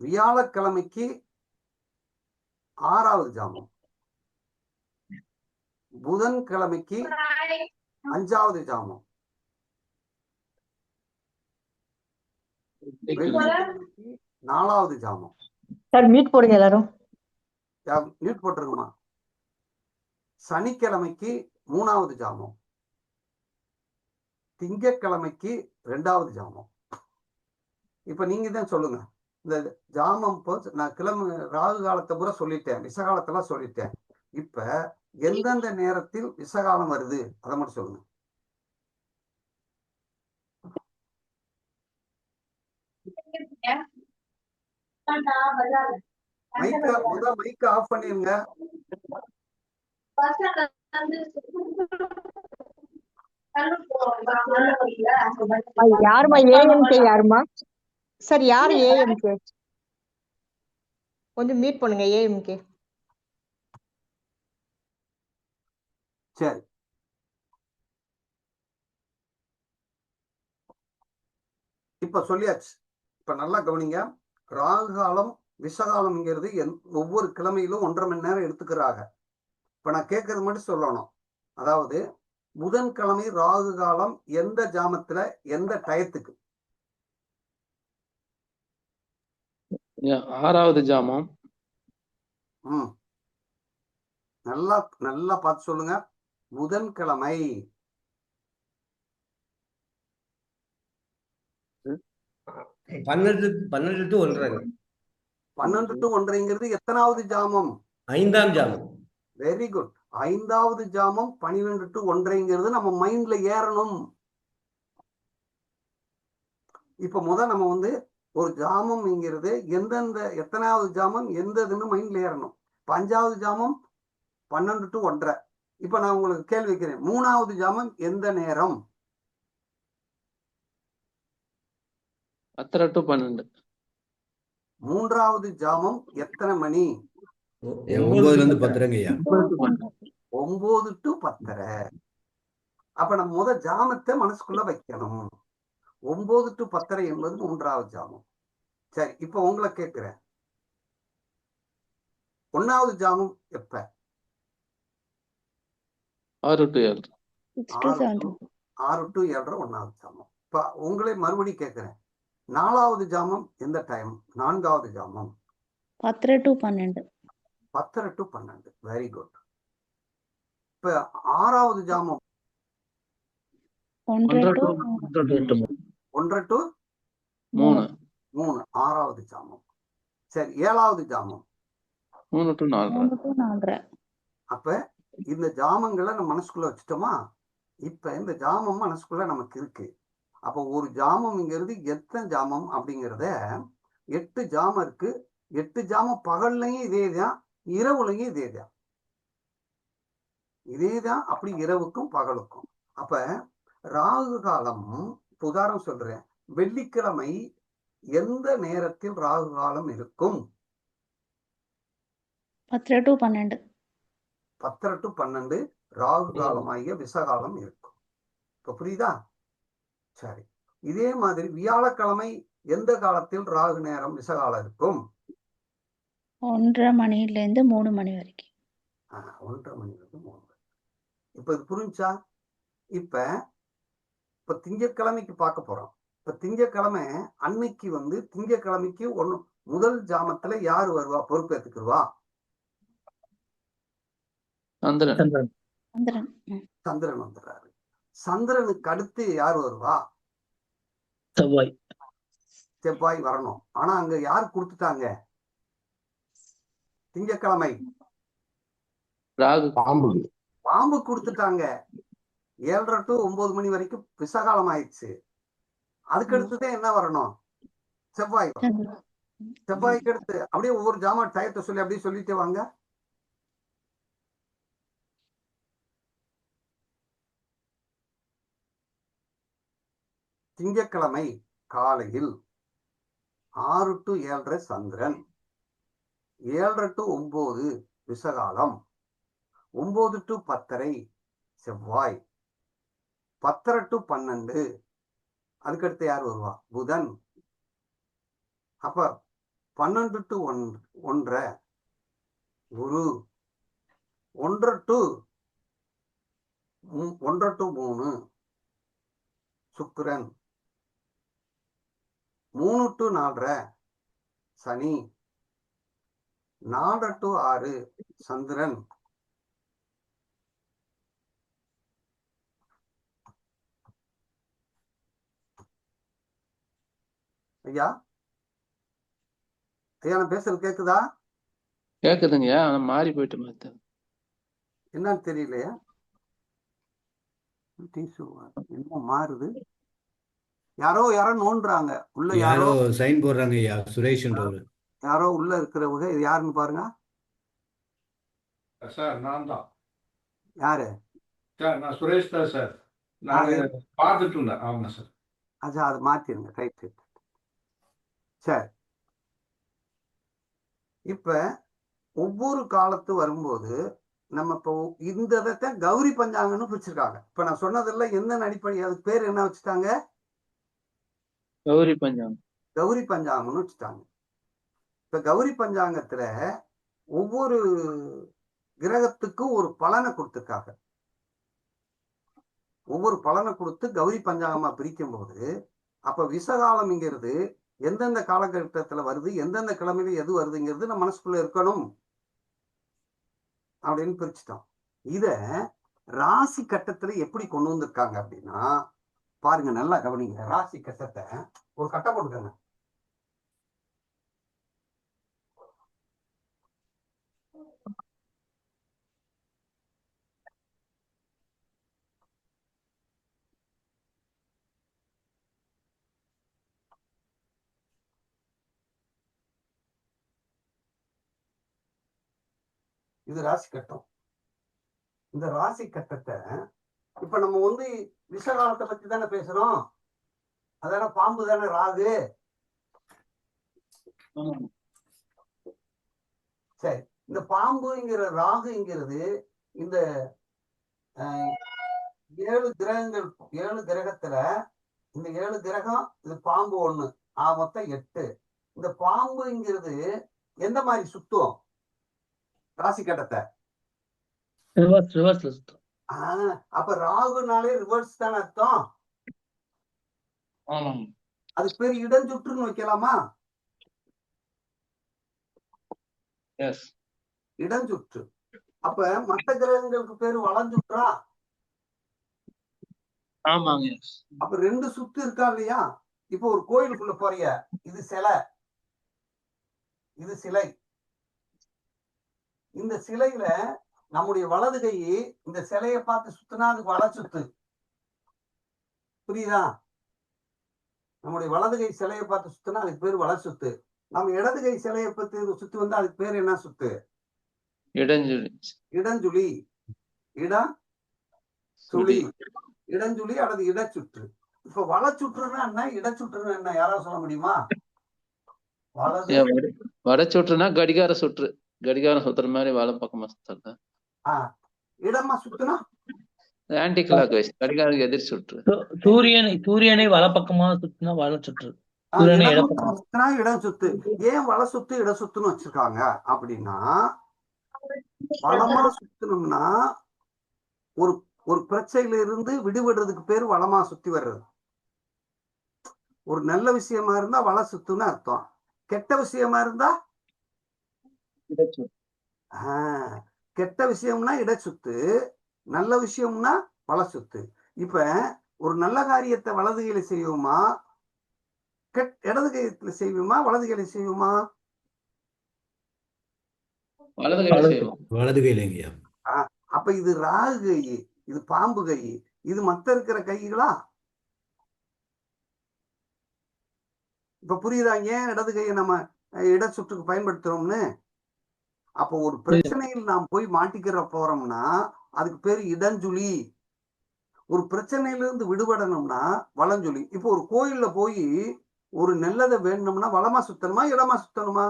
வியாழக்கிழமைக்கு 6வது ஜாமம். புதன்கிழமைக்கு 5வது ஜாமம். வெள்ளிக்கிழமைக்கு 4வது ஜாமம். சார் மியூட் போடுங்க எல்லாரும். மியூட் போட்டுருங்கம்மா. சனிக்கிழமைக்கு 3வது ஜாமம். திங்கட்கிழமைக்கு 2வது ஜாமம். இப்ப நீங்க தான் சொல்லுங்க. இந்த ஜாமம் நான் கிழமை ராகு காலத்தை பூரா சொல்லிட்டேன், விசகாலத்தெல்லாம் சொல்லிட்டேன். இப்ப எந்தெந்த நேரத்தில் விசகாலம் வருது அதை மட்டும் சொல்லுங்க. மைக் ஆஃப் பண்ணிருங்க. யாருமா ஏஎம்கே? யாருமா சார்? யாரு ஏஎம்கே? கொஞ்சம் மீட் பண்ணுங்க ஏஎம்கே. சரி. இப்ப சொல்லியாச்சு. இப்ப நல்லா கவனிங்க. ராகு காலம் விசகாலம்ங்கிறது ஒவ்வொரு கிழமையிலும் 1.5 மணி நேரம் எடுத்துக்கிறாங்க. இப்ப நான் கேட்கறது மட்டும் சொல்லணும். அதாவது புதன்கிழமை ராகு காலம் எந்த ஜாமத்துல எந்த டயத்துக்கு? 6வது ஜாமம். நல்லா நல்லா பார்த்து சொல்லுங்க. புதன்கிழமை 12 to 1:30. 12 to 1:30ங்கிறது எத்தனாவது ஜாமம்? 5ஆம் ஜாமம். Very good. 5வது ஜாமம் 12 to 1:30ங்கிறது நம்ம மைண்ட்ல ஏறணும். இப்ப நம்ம வந்து ஒரு ஜாமம்ங்கிறது எந்தெந்த எத்தனாவது ஜாமம் எந்ததுன்னு மைண்ட்ல ஏறணும். 5வது ஜாமம் 12 to 1:30. இப்ப நான் உங்களுக்கு கேள்வி வைக்கிறேன். 3வது ஜாமம் எந்த நேரம்? 10 to 12. 3வது ஜாமம் எத்தனை மணி? 9 to 10. 9 to 10:30. அப்ப நம்ம ஜாமத்தை மனசுக்குள்ள வைக்கணும். 9 to 10:30 என்பது 3வது ஜாமம். சரி. இப்ப உங்களை கேட்கிறேன், 1வது ஜாமம் எப்ப? 6 to 7. 6 to 7 1வது ஜாமம். இப்ப உங்களை மறுபடியும் கேட்கிறேன், 4வது ஜாமம் எந்த டைம்? 4வது ஜாமம். 10 to 12. 10 to 12. Very good. இப்ப 6வது ஜாமம் 1 to 1 to 3 3. 6வது ஜாமம். சரி, 7வது ஜாமம் 3 to 4. 3 to 4. அப்ப இந்த ஜாமங்களை நம்ம மனசுக்குள்ள வச்சுட்டோமா? இப்ப இந்த ஜாமம் மனசுக்குள்ள நமக்கு இருக்கு. அப்போ ஒரு ஜாமம்ங்கிறது எத்தனை ஜாமம் அப்படிங்கிறத 8 ஜாமம் இருக்கு. 8 ஜாமம் பகல்லையும் இதேதான், இரவுலையும் இதேதான். இதேதான் அப்படி இரவுக்கும் பகலுக்கும். அப்ப ராகு காலம், உதாரணம் சொல்றேன், வெள்ளிக்கிழமை எந்த நேரத்தில் ராகு காலம் இருக்கும்? 10 to 12. 10 to 12 ராகு காலமாகிய விஷகாலம் இருக்கும். இப்ப புரியுதா? சரி, இதே மாதிரி வியாழக்கிழமை எந்த காலத்தில் ராகு நேரம் விஷகாலம் இருக்கும்? 1:30 மணிலேருந்து 3 மணி வரைக்கும். 1:30 மணிலிருந்து 3 மணி. இப்ப இது புரிஞ்சா? இப்ப திங்கட்கிழமைக்கு பார்க்க போறோம். இப்ப திங்கட்கிழமை அன்னைக்கு திங்கட்கிழமைக்கு முதல் ஜாமத்துல யாரு வருவா, பொறுப்பேற்றுக்குருவா? சந்திரன். சந்திரன். சந்திரன் வந்துடுறாரு. சந்திரனுக்கு அடுத்து யார் வருவா? செவ்வாய் வரணும். ஆனா அங்க யார் கொடுத்துட்டாங்க? திங்கட்கிழமை ராகு. பாம்பு கொடுத்துட்டாங்க. 7:30 to 9 மணி வரைக்கும் விஷகாலம் ஆயிடுச்சு. அதுக்கு அடுத்துதான் என்ன வரணும்? செவ்வாய் வரணும். செவ்வாய்க்கு அடுத்து அப்படியே ஒவ்வொரு ஜாமா டயத்தை சொல்லி அப்படியே சொல்லிட்டே வாங்க. திங்கட்கிழமை காலையில் 6 to 7:30 சந்திரன், 7:30 to 9 விஷகாலம், 9 to 10:30 செவ்வாய், 10:30 to 12 அதுக்கடுத்து யார் வருவா? புதன். அப்ப 12 to 1:30 குரு, 1:30 to 3 சுக்கிரன், 3 to 4:30 சனி, 4 to 6 சந்திரன், 'ஐயா நான் பேசுறது கேக்குதா? கேக்குதுங்கய்யா, ஆனா மாறி போயிட்டு மாத்த. என்னன்னு தெரியலையா? என்ன மாறுது? யாரோ நோண்டுறாங்க உள்ள. யாரோ சைன் போடுறாங்க ஐயா, சுரேஷ்ன்றவரு. யாரோ உள்ள இருக்கிறவங்க. இது யாருன்னு பாருங்க. சார் நான் தான் யாரு சார், நான் சுரேஷ் தான் சார். நான் பார்த்துட்டு இருந்தேன். ஆமா சார். அச்சா, அது மாத்திருங்க. ரைட். சரி, இப்ப ஒவ்வொரு காலத்து வரும்போது நம்ம இப்போ இந்த இடத்த கௌரி பஞ்சாங்கன்னு பிரிச்சிருக்காங்க. இப்ப நான் சொன்னதெல்லாம் எந்த அடிப்படை, அதுக்கு பேர் என்ன வச்சுட்டாங்க? கௌரி பஞ்சாங்கம். கௌரி பஞ்சாங்கம்னு வச்சுட்டாங்க. இப்ப கௌரி பஞ்சாங்கத்துல ஒவ்வொரு கிரகத்துக்கும் ஒரு பலனை கொடுத்துருக்காங்க. ஒவ்வொரு பலனை கொடுத்து கௌரி பஞ்சாங்கமா பிரிக்கும் போது, அப்ப விஷகாலம்ங்கிறது எந்தெந்த காலகட்டத்துல வருது, எந்தெந்த கிழமையில எது வருதுங்கிறது நம்ம மனசுக்குள்ள இருக்கணும் அப்படின்னு பிரிச்சுட்டோம். இத ராசி கட்டத்துல எப்படி கொண்டு வந்திருக்காங்க அப்படின்னா, பாருங்க, நல்லா கவனிங்க. ராசி கட்டத்தை ஒரு கட்டம் போட்டுக்கங்க. இது ராசி கட்டம். இந்த ராசி கட்டத்தை இப்ப நம்ம விஷகாலத்தை பத்தி தானே பேசுறோம். அதான பாம்பு தானே ராகு. சரி, இந்த பாம்புங்கிற ராகுங்கிறது இந்த 7 கிரகங்கள், 7 கிரகத்துல இந்த 7 கிரகம், இது பாம்பு 1, மொத்தம் 8. இந்த பாம்புங்கிறது எந்த மாதிரி சுத்தும் ராசி கட்டத்தை? ரிவர்ஸ்ல சுத்தம். அப்ப ராகுனாலே ரிவர்ஸ் தானே அர்த்தம். அதுக்கு பேர் இடஞ்சுற்றுன்னு வைக்கலாமா? எஸ். இடஞ்சுற்று. அப்ப மற்ற கிரகங்களுக்கு பேரு வலஞ்சுற்றா? ஆமாங்க. எஸ். அப்ப 2 சுத்து இருக்கா இல்லையா? இப்போ ஒரு கோயிலுக்குள்ள போறிய, இது சிலை, இது சிலை. இந்த சிலையில நம்முடைய வலது கை இந்த சிலையை பார்த்து சுத்தினா அதுக்கு வல சுத்து. புரியுதா? நம்முடைய வலது கை சிலையை பார்த்து சுத்தினா அதுக்கு பேரு வல சுத்து. நம்ம இடது கை சிலையை பத்தி சுத்தி வந்தா அதுக்கு பேரு என்ன சுத்து? இடஞ்சுழி. இடஞ்சுழி. சுழி. இடஞ்சுழி அல்லது இடச்சுற்று. இப்ப வலச்சுற்றுன்னா என்ன, இடச்சுற்றுன்னா என்ன, யாராவது சொல்ல முடியுமா? வடச்சுற்றுனா கடிகார சுற்று. கடிகாரம் சுத்துற மாதிரி வல பக்கமா சுத்துறது. இடமா சுத்துனா ஆன்டி கிளாக் வைஸ், கடிகாரத்துக்கு எதிர் சுற்று. சூரியனை வலப்பக்கமா சுத்தினா வல சுற்று. சூரியனை இடப்பக்கமா சுத்தினா இடம் சுத்து. ஏன் வல சுத்து இட சுத்துன்னு வச்சிருக்காங்க அப்படின்னா, வலமா சுத்தணும்னா ஒரு ஒரு பிரச்சனையில இருந்து விடுபடுறதுக்கு பேரு வலமா சுத்தி வர்றது. ஒரு நல்ல விஷயமா இருந்தா வல சுத்துன்னு அர்த்தம். கெட்ட விஷயமா இருந்தா கெட்ட விஷயம்னா இடச்சுத்து, நல்ல விஷயம்னா வல சுத்து. இப்ப ஒரு நல்ல காரியத்தை வலது கையில செய்வோமா, இடது கையில செய்வோமா, வலது கையில செய்வோமா? வலது கையிலங்கய்யா. அப்ப இது ராகு கை, இது பாம்பு கை, இது மத்த இருக்கிற கைகளா? இப்ப புரியுதா ஏன் இடது கையை நம்ம இட சுற்றுக்கு பயன்படுத்துறோம்னு? அப்போ ஒரு பிரச்சனையில் நாம் போய் மாட்டிக்கிற போறோம்னா அதுக்கு பேரு இடஞ்சுழி. ஒரு பிரச்சனையிலிருந்து விடுபடணும்னா வலஞ்சுழி. இப்போ ஒரு கோயில்ல போய் ஒரு நல்லதை வேணும்னா வலமா சுத்தணுமா இடமா சுத்தணுமா?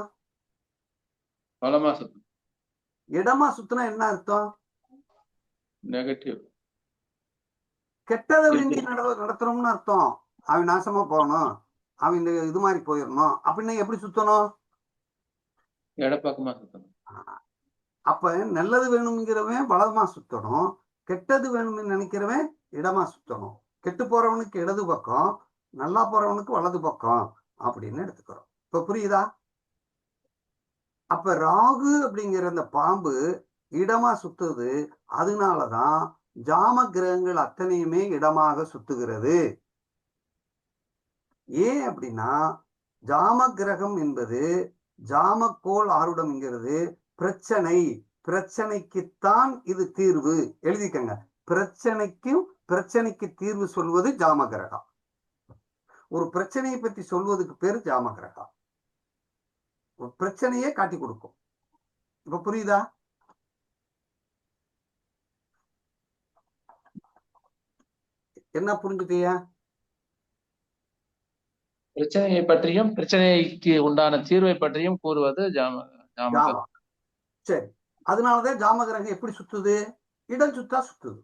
வலமா சுத்தணும். இடமா சுத்தினா என்ன அர்த்தம்? நெகட்டிவ். கெட்டதை வேண்டி நடத்துறோம்னு அர்த்தம். அவன் நாசமா போகணும், அவன் இந்த இது மாதிரி போயிடணும் அப்படின்னா எப்படி சுத்தணும்? இடப்பக்கமா சுத்தணும். அப்ப நல்லது வேணுங்கிறவன் வலமா சுத்தணும், கெட்டது வேணும்னு நினைக்கிறவன் இடமா சுத்தணும். கெட்டு போறவனுக்கு இடது பக்கம், நல்லா போறவனுக்கு வலது பக்கம் அப்படின்னு எடுத்துக்கிறோம். இப்ப புரியுதா? அப்ப ராகு அப்படிங்கிற அந்த பாம்பு இடமா சுத்துது. அதனாலதான் ஜாம கிரகங்கள் அத்தனையுமே இடமாக சுத்துகிறது. ஏன் அப்படின்னா ஜாம கிரகம் என்பது ஜாமக்கோள் ஆருடம்ங்கிறது பிரச்சனை. பிரச்சனைக்குத்தான் இது தீர்வு. எழுதிக்கங்க, பிரச்சனைக்கு தீர்வு சொல்வது ஜாம கிரகம். ஒரு பிரச்சனையை பற்றி சொல்வதுக்கு பேரு ஜாம கிரகம். ஒரு பிரச்சனையே காட்டி கொடுக்கும். இப்ப புரியுதா? என்ன புரிஞ்சுட்டியா? பிரச்சனையை பற்றியும் பிரச்சனைக்கு உண்டான தீர்வை பற்றியும் கூறுவது ஜாம. சரி, அதனாலதான் ஜாம கிரகம் எப்படி சுத்துது? இடம் சுத்தா சுத்துது.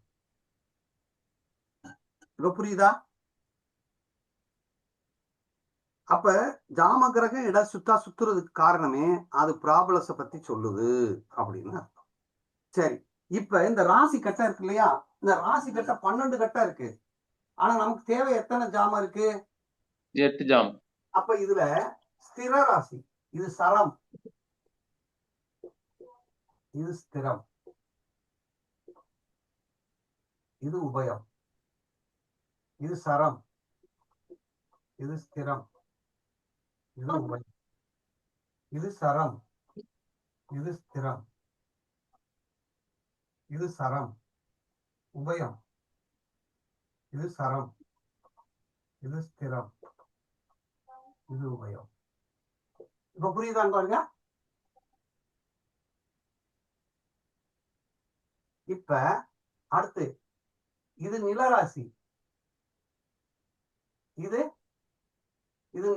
இப்ப புரியுதா? அப்ப ஜாம கிரகம் இட சுத்தா சுத்துறதுக்கு காரணமே அது ப்ராப்ளஸ பத்தி சொல்லுது அப்படின்னு அர்த்தம். சரி, இப்ப இந்த ராசி கட்டம் இருக்கு இல்லையா, இந்த ராசி கட்டம் 12 கட்டம் இருக்கு. ஆனா நமக்கு தேவை எத்தனை ஜாமம் இருக்கு? 8 ஜாமம். அப்ப இதுல ஸ்திர ராசி, இது சரம், இது ஸ்திரம், இது உபயம், இது சரம், இது ஸ்திரம், இது உபயம், இது சரம், இது ஸ்திரம், இது சரம், உபயம், இது சரம், இது ஸ்திரம், இது உபயம். இப்ப புரியுதான்னு பாருங்க. இப்ப அடுத்து இது நிலராசி, இது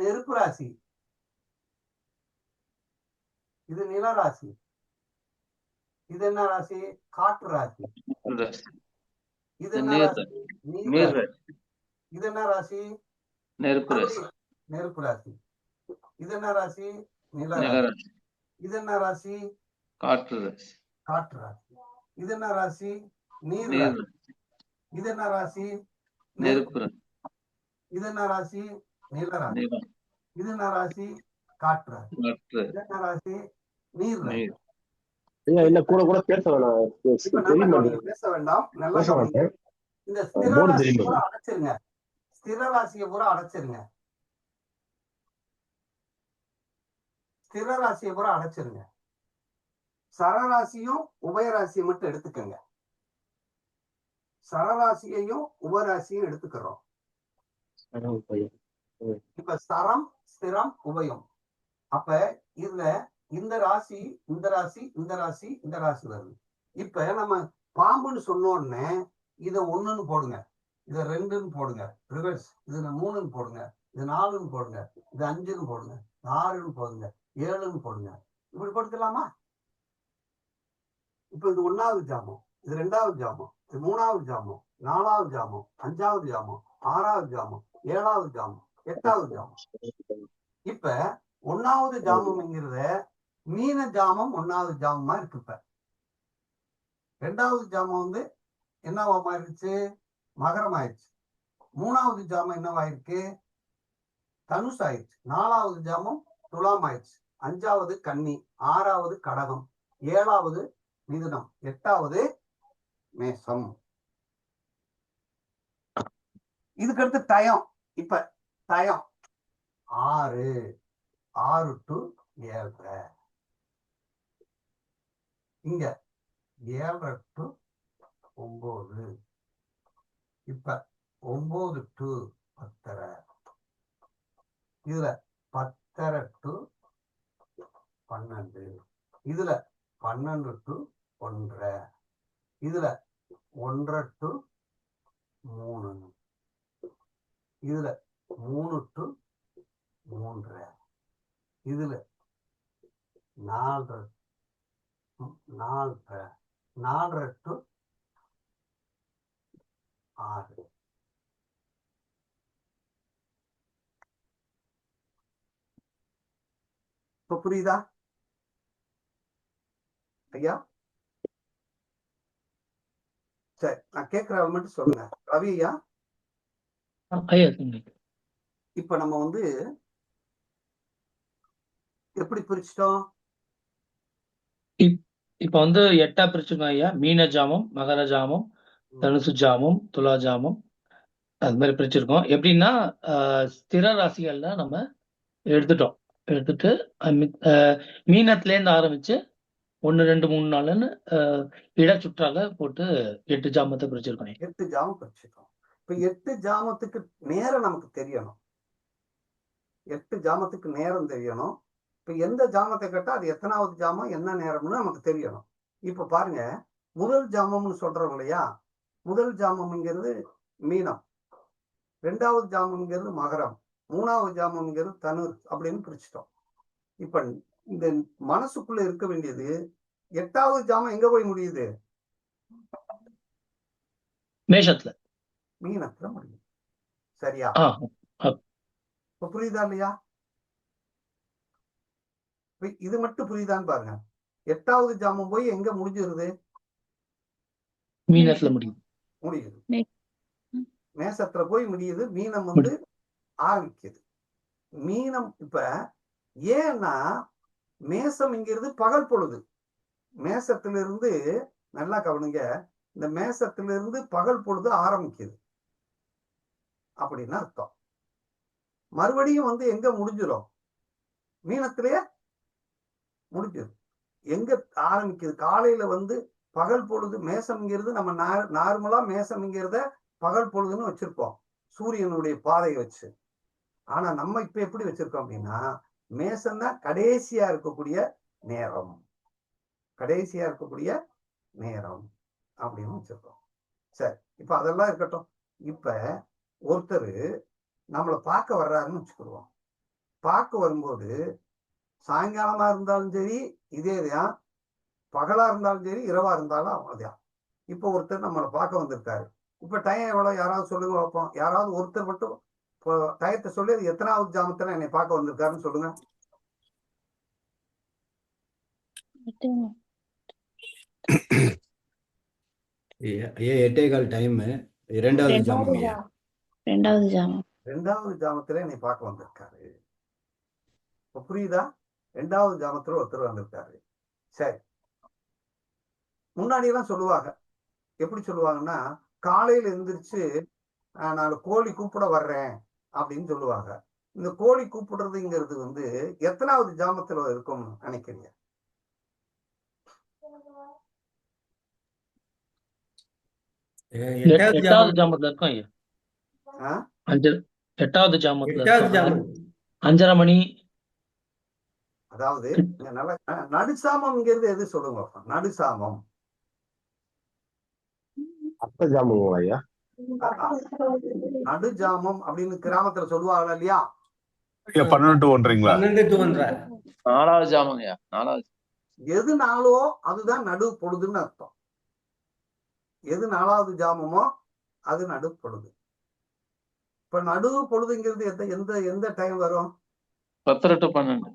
நெருப்பு ராசி, இது நிலராசி, இது என்ன ராசி? காற்று ராசி. இது என்ன ராசி? நீர் ராசி. இது என்ன ராசி? நெருப்பு ராசி. இது என்ன ராசி? நிலராசி. இது என்ன ராசி? காற்று ராசி. இது என்ன ராசி? நீர் ராசி. இது என்ன ராசி? நெருப்பு ராசி. இது என்ன ராசி? நிலராசி. இது என்ன ராசி? காற்று ராசி. இது என்ன ராசி? நீர் ராசி. ஐயா இல்ல கூட கூட பேச வேணாம். இப்ப தெரிய நல்லா மாட்டேங்குது. கவனிங்க, பேச வேண்டாம், நல்லா பேச கவனிங்க. மாட்டேன். இந்த போர்டு ஸ்திரராசியை தெரிய பூரா மாட்டேங்குது. அடைச்சிருங்க. ஸ்திரராசியை பூரா அடைச்சிருங்க. ஸ்திரராசியை பூரா அடைச்சிருங்க. சரராசியும் உபயராசியை மட்டும் எடுத்துக்கங்க. சரராசியையும் உபராசியும் எடுத்துக்கிறோம். இப்ப சரம், ஸ்திரம், உபயம். அப்ப இதுல இந்த ராசி, இந்த ராசி, இந்த ராசி, இந்த ராசி வருது. இப்ப நம்ம பாம்புன்னு சொன்னோடனே இத 1ன்னு போடுங்க, இத 2ன்னு போடுங்க, ரிவர்ஸ் இதுல 3ன்னு போடுங்க, இது 4ன்னு போடுங்க, இது 5ன்னு போடுங்க, 6ன்னு போடுங்க, 7ன்னு போடுங்க. இப்படி படுத்தலாமா? இப்ப இது 1வது ஜாமம், இது 2வது ஜாமம், இது 3வது ஜாமம், 4வது ஜாமம், 5வது ஜாமம், 6வது ஜாமம், 7வது ஜாமம், 8வது ஜாமம். இப்ப 1வது ஜாமம்ங்கிறத மீன ஜாமம் 1வது ஜாமமா இருக்கு. இப்ப 2வது ஜாமம் வந்து என்னவா மாறிடுச்சு? மகரம் ஆயிடுச்சு. 3வது ஜாமம் என்னவாயிருக்கு? தனுஷ் ஆயிடுச்சு. 4வது ஜாமம் துலாம் ஆயிடுச்சு. 5வது கன்னி, 6வது கடகம், 7வது மிதுனம், 8வது மேசம். இதுக்கடுத்து டயம். இப்ப டயம் 6 to 7:30. இங்க 7 to 9. இப்ப 9 to 10:30. இதுல 10:30 to 12. இதுல 12 to 1:30. இதுல 1:30 to 3. இதுல 3 to 3:30. இதுல 4:30 to 6. இப்ப புரியுதா ஐயா? சரி, நான் கேட்கிற மட்டும் சொல்லுங்க. ரவி ஐயா, ஐயா சொல்லுங்க. இப்ப நம்ம வந்து எப்படி பிரிச்சிட்டோம்? இப்ப வந்து 8ஆ பிரிச்சுக்கோங்க ஐயா. மீன ஜாமம், மகர ஜாமம், தனுசு ஜாமம், துலா ஜாமம், அது மாதிரி பிரிச்சிருக்கோம். எப்படின்னா ஸ்திர ராசிகள்ல நம்ம எடுத்துட்டோம். எடுத்துட்டு மீனத்துல இருந்து ஆரம்பிச்சு 1, 2, 3, 4ன்னு இடச்சுற்றால போட்டு 8 ஜாமத்தை பிரிச்சிருக்கோம். 8 ஜாமம் பிரிச்சிட்டோம். இப்ப 8 ஜாமத்துக்கு நேரம் நமக்கு தெரியணும். 8 ஜாமத்துக்கு நேரம் தெரியணும். இப்ப எந்த ஜாமத்தை கேட்டா அது எத்தனாவது ஜாமம், என்ன நேரம்னு நமக்கு தெரியணும். இப்ப பாருங்க, முதல் ஜாமம்னு சொல்றோம் இல்லையா? முதல் ஜாமம்ங்கிறது மீனம், 2வது ஜாமம்ங்கிறது மகரம், 3வது ஜாமம்ங்கிறது தனுர் அப்படின்னு பிரிச்சிட்டோம். இப்ப இந்த மனசுக்குள்ள இருக்க வேண்டியது 8வது ஜாமம் எங்க போய் முடியுது? மேஷத்துல, மீனத்துல முடியுது. சரியா? இப்ப புரியுதா இல்லையா? இது மட்டும் புரியுதான்னு பாருங்க. 8வது ஜாமம் போய் எங்க முடிஞ்சிருது? மீனத்துல முடியுது. மேசத்துல போய் முடியுது. மீனம் வந்து ஆரம்பிக்குது. மீனம் இப்ப ஏன்னா மேசம்ங்கிறது பகல் பொழுது. மேசத்திலிருந்து நல்லா கவனிங்க, இந்த மேசத்திலிருந்து பகல் பொழுது ஆரம்பிக்குது அப்படின்னு அர்த்தம். மறுபடியும் வந்து எங்க முடிஞ்சிடும்? மீனத்திலேயே முடிஞ்சிடும். எங்க ஆரம்பிக்குது? காலையில வந்து பகல் பொழுது. மேசம்ங்கிறது நம்ம நார்மலா மேசம்ங்கிறத பகல் பொழுதுன்னு வச்சிருப்போம், சூரியனுடைய பாதையை வச்சு. ஆனா நம்ம இப்ப எப்படி வச்சிருக்கோம் அப்படின்னா, மேசம்னா கடைசியா இருக்கக்கூடிய நேரம், கடைசியா இருக்கக்கூடிய நேரம் அப்படின்னு வச்சிருக்கோம். சரி, இப்ப அதெல்லாம் இருக்கட்டும். இப்ப ஒருத்தர் நம்மளை பார்க்க வர்றாருன்னு வச்சுக்கிடுவோம். பார்க்க வரும்போது சாயங்காலமா இருந்தாலும் சரி இதேதான், பகலா இருந்தாலும் சரி இரவா இருந்தாலும் அவ்வளவுதான். இப்ப ஒருத்தர் நம்மளை பார்க்க வந்திருக்காரு. இப்ப டைம் எவ்வளவு? யாராவது சொல்லுங்க பார்ப்போம். யாராவது ஒருத்தர் மட்டும் டயத்தை சொல்லி அது எத்தனாவது ஜாமத்துல என்னை பார்க்க வந்திருக்காருன்னு சொல்லுங்க. ஐயா 8:15 டைம், 2வது ஜாமம் ஐயா. 2வது ஜாமம். 2வது ஜாமத்துல என்னை பார்க்க வந்திருக்காரு. இப்ப புரியுதா? 2வது ஜாமத்துல ஒருத்தர் வந்திருக்காரு. சரி, முன்னாடி எல்லாம் சொல்லுவாங்க. எப்படி சொல்லுவாங்கன்னா, காலையில எந்திரிச்சு நான் கோழி கூப்பிட வர்றேன் அப்படின்னு சொல்லுவாங்க. இந்த கோழி கூப்பிடுறதுங்கிறது வந்து எத்தனாவது ஜாமத்துல இருக்கும்னு நினைக்கிறீங்க? எட்டாவது எட்டாவது ஜாமம். ஜாமத்துல இருக்கும் ஐயா. ஆ? எட்டாவது ஜாமத்துல எட்டாவது இருக்கும். ஜாமம். 5:30 மணி. அதாவது இங்க நல்லா நடுசாமம்ங்கிறது எது சொல்லுங்க பாப்போம். நடுசாமம். அர்த்த ஜாமம் ஐயா. நடுஜாமம் அப்படின்னு கிராமத்துல சொல்லுவாங்க இல்லையா? 12 to 1ங்களா? 12 to 1. 4வது ஜாமங்கய்யா. 4வது. எது நாளோ அதுதான் நடு பொழுதுன்னு அர்த்தம். எது 4வது ஜாமமோ அது நடு பொழுது. இப்ப நடு பொழுதுங்கிறது எந்த எந்த டைம் வரும்? 10 to 12.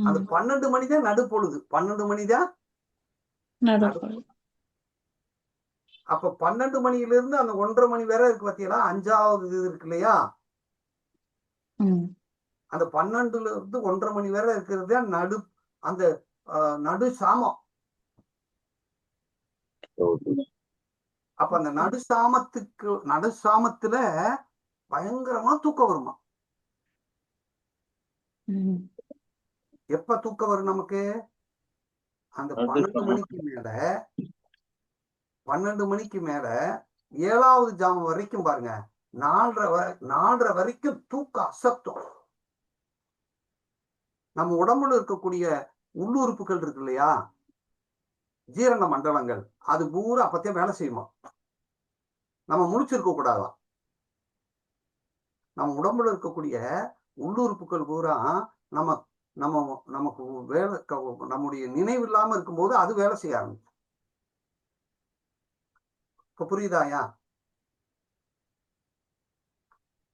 அது 12 மணி தான் நடு பொழுது. 12 மணி தான் நடுப்பொழுது. அப்ப 12 மணியில இருந்து அந்த 1:30 மணி வரை இருக்கு பாத்தீங்களா? 5வது இது இருக்கு இல்லையா? அந்த 12ல இருந்து 1:30 மணி வரை இருக்கிறது நடு, அந்த நடு சாமம். அப்ப அந்த நடுசாமத்துல பயங்கரமா தூக்கம் வருமா? எப்ப தூக்கம் வரும் நமக்கு? அந்த 12 மணிக்கு மேல 7வது ஜாமம் வரைக்கும் பாருங்க, 4:30 வரைக்கும் தூக்கம் அசத்தும். நம்ம உடம்புல இருக்கக்கூடிய உள்ளுறுப்புகள் இருக்கு இல்லையா, ஜீரண மண்டலங்கள், அது பூரா அப்பத்தே வேலை செய்யுமா. நம்ம முழிச்சிருக்க கூடாதான். நம்ம உடம்புல இருக்கக்கூடிய உள்ளுறுப்புகள் பூரா நமக்கு வேலை, நம்முடைய நினைவு இல்லாம இருக்கும்போது அது வேலை செய்ய ஆரம்பிக்கும். இப்ப புரியுதாயா?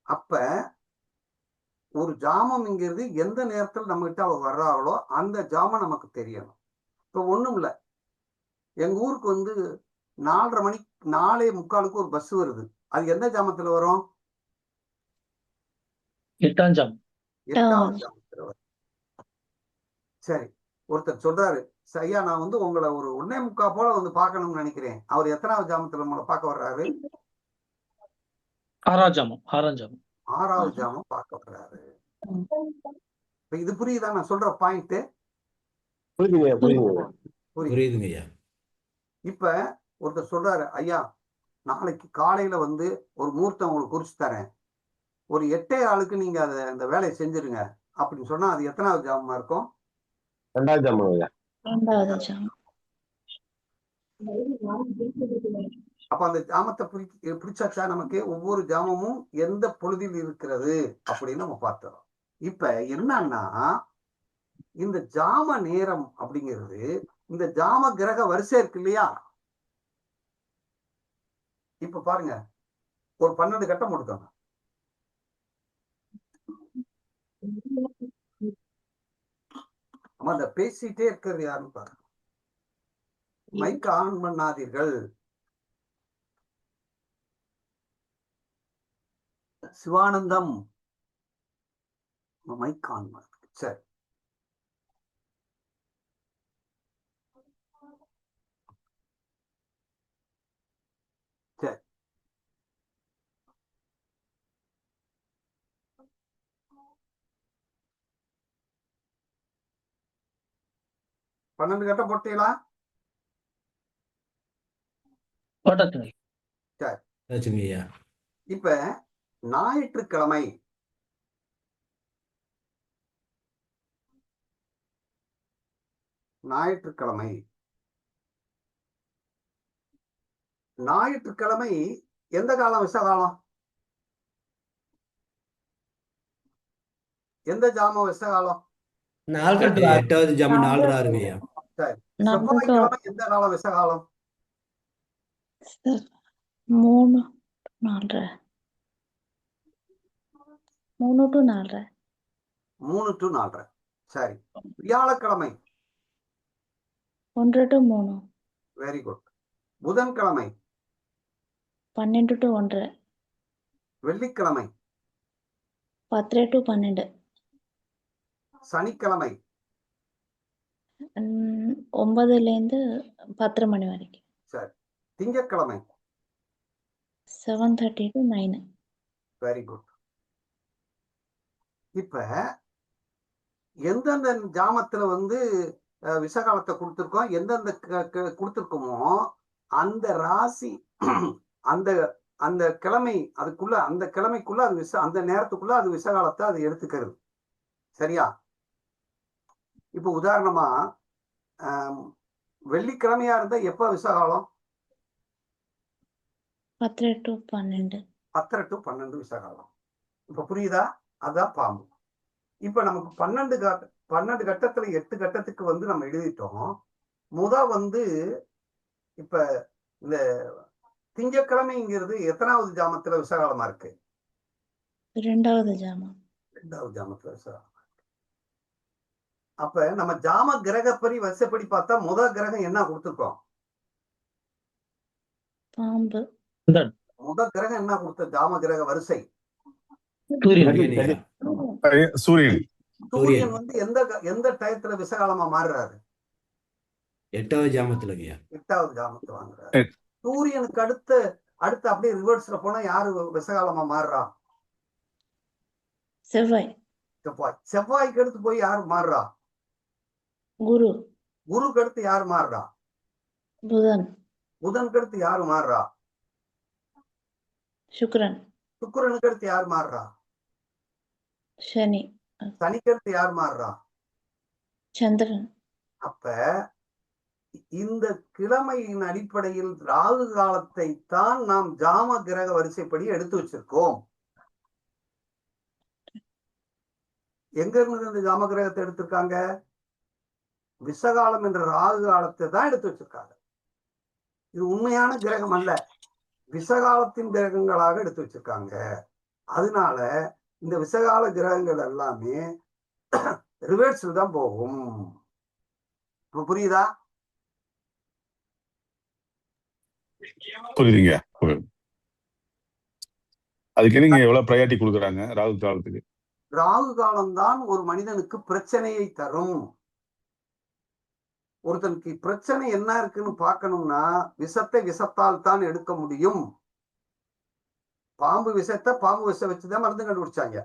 அப்ப ஒரு ஜாமம்ங்கிறது எந்த நேரத்தில் நம்ம கிட்ட அவ வர்றாங்களோ அந்த ஜாமம் நமக்கு தெரியணும். இப்ப ஒண்ணும் இல்ல, எங்க ஊருக்கு வந்து 4:30 மணிக்கு 4:45 ஒரு பஸ் வருது. அது எந்த ஜாமத்துல வரும்? 8ஆம் ஜாமம். 8வது ஜாமத்துல வரும். சரி, ஒருத்தர் சொல்றாரு, ஐயா நான் வந்து உங்களை ஒரு 1:45 போல வந்து பார்க்கணும்னு நினைக்கிறேன். அவர் எத்தனாவது ஜாமத்துல நம்மளை பார்க்க வர்றாரு? 6ஆம் ஜாமம். 6ஆம் ஜாமம். 6வது ஜாமம் பார்க்க வர்றாரு. இது புரியுதா நான் சொல்ற பாயிண்ட்? புரியுதுங்க ஐயா. இப்ப ஒருத்தர் சொல்றாரு, ஐயா நாளைக்கு காலையில வந்து ஒரு முகூர்த்தம் உங்களுக்கு குறிச்சு தரேன், ஒரு 8:15 நீங்க அந்த வேலையை செஞ்சிருங்க அப்படின்னு சொன்னா அது எத்தனாவது ஜாமமா இருக்கும்? 2வது ஜாமம் ஐயா. 2வது ஜாமம். அப்ப அந்த ஜாமத்தை பிடிச்சாச்சா நமக்கு? ஒவ்வொரு ஜாமமும் எந்த பொழுதில் இருக்கிறது அப்படின்னு நம்ம பார்த்தோம். இப்ப என்னன்னா, இந்த ஜாம நேரம் அப்படிங்கிறது இந்த ஜாம கிரக வரிசை இருக்கு இல்லையா? இப்ப பாருங்க, ஒரு 12 கட்டம் கொடுத்தாங்க. ஆமா, அந்த பேசிட்டே இருக்கிறது யாருன்னு பாருங்க. மைக் ஆன் பண்ணாதீர்கள். சிவானந்தம் மைக் ஆன் பண்ண. சரி, சரி, பன்னெண்டு கட்டம் போட்டீங்களா? போட்டாச்சுங்க. சரி, ஐயா. இப்ப ஞாயிற்றுக்கிழமை ஞாயிற்றுக்கிழமை ஞாயிற்றுக்கிழமை எந்த காலம்? விஷ காலம். எந்த ஜாமம் விஷ காலம்? 8வது ஜாமம் 4:06 ஐயா. சரி, செவ்வாய்க்கிழமை எந்த காலம் விஷ காலம்? 3 4:30. 3 to 4:30. 3 to 4:30. சரி, வியாழக்கிழமை 1 to 3. Very good. புதன்கிழமை 12 to 1:30. வெள்ளிக்கிழமை 10 to 12. சனிக்கிழமை 9லேருந்து 10:30 மணி வரைக்கும். சரி. திங்கட்கிழமை 7:30 to 9. Very good. இப்ப எந்தெந்த ஜாமத்துல வந்து விசகாலத்தை கொடுத்துருக்கோம், எந்தெந்த கொடுத்துருக்கோமோ அந்த ராசி அந்த அந்த கிழமை அதுக்குள்ள அந்த கிழமைக்குள்ள அது அந்த நேரத்துக்குள்ள அது விசகாலத்தை அது எடுத்துக்கிறது. சரியா? இப்ப உதாரணமா வெள்ளிக்கிழமையா இருந்தா எப்ப விசகாலம்? 10 to 12. 10 to 12 விசகாலம். இப்ப புரியுதா? அதான் பாம்பு. இப்ப நமக்கு 12 கட்டத்துல 8 கட்டத்துக்கு வந்து நம்ம எழுதிட்டோம். வந்து இப்ப இந்த திங்கட்கிழமைங்கிறது எத்தனாவது ஜாமத்துல விசகாலமா இருக்கு? 2வது ஜாமம். 2வது ஜாமத்துல விசகாலம். அப்ப நம்ம ஜாம கிரகப்படி வரிசைப்படி பார்த்தா முதல் கிரகம் என்ன கொடுத்துருக்கோம்? பாம்பு. முதல் கிரகம் என்ன கொடுத்த ஜாம கிரக வரிசை? சூரியன். சூரியன் வந்து எந்த டயத்துல விசகாலமா மாறுறாரு? 8வது ஜாமத்துல ஐயா. 8வது ஜாமத்துல வாங்குறாரு. சூரியனுக்கு அடுத்து அப்படியே ரிவர்ஸ்ல போனா யாரு விசகாலமா மாறுறா? செவ்வாய். செவ்வாய்க்கு அடுத்து போய் யாரு மாறுறா? குருக்கு அடுத்து யாரு மாறுறா? புதனுக்கு அடுத்து யாரு மாறுறா? சுக்கிரனுக்கு அடுத்து யாரு மாறுறா? சனிக்கு அடுத்து யாரு மாறுறா? சந்திரன். அப்ப இந்த கிழமையின் அடிப்படையில் ராகு காலத்தை தான் நாம் ஜாம கிரக வரிசைப்படி எடுத்து வச்சிருக்கோம். எங்க இருந்து இந்த ஜாம கிரகத்தை எடுத்திருக்காங்க? விசகாலம் என்ற ராகு காலத்தை தான் எடுத்து வச்சிருக்காங்க. இது உண்மையான கிரகம் அல்ல, விசகாலத்தின் கிரகங்களாக எடுத்து வச்சிருக்காங்க. அதனால இந்த விசகால கிரகங்கள் எல்லாமே ரிவர்ஸ்ல தான் போகும். இப்ப புரியுதா? புரியுதுங்க. அதுக்கு நீங்க எவ்வளவு ப்ரையாரிட்டி கொடுக்குறாங்க ராகு காலத்துக்கு? ராகு காலம் தான் ஒரு மனிதனுக்கு பிரச்சனையை தரும். ஒருத்தனுக்கு பிரச்சனை என்ன இருக்குன்னு பார்க்கணும்னா விஷத்தை விஷத்தால் தான் எடுக்க முடியும். பாம்பு விஷத்தை பாம்பு விஷம் வச்சுதான் மருந்து கண்டுபிடிச்சாங்க.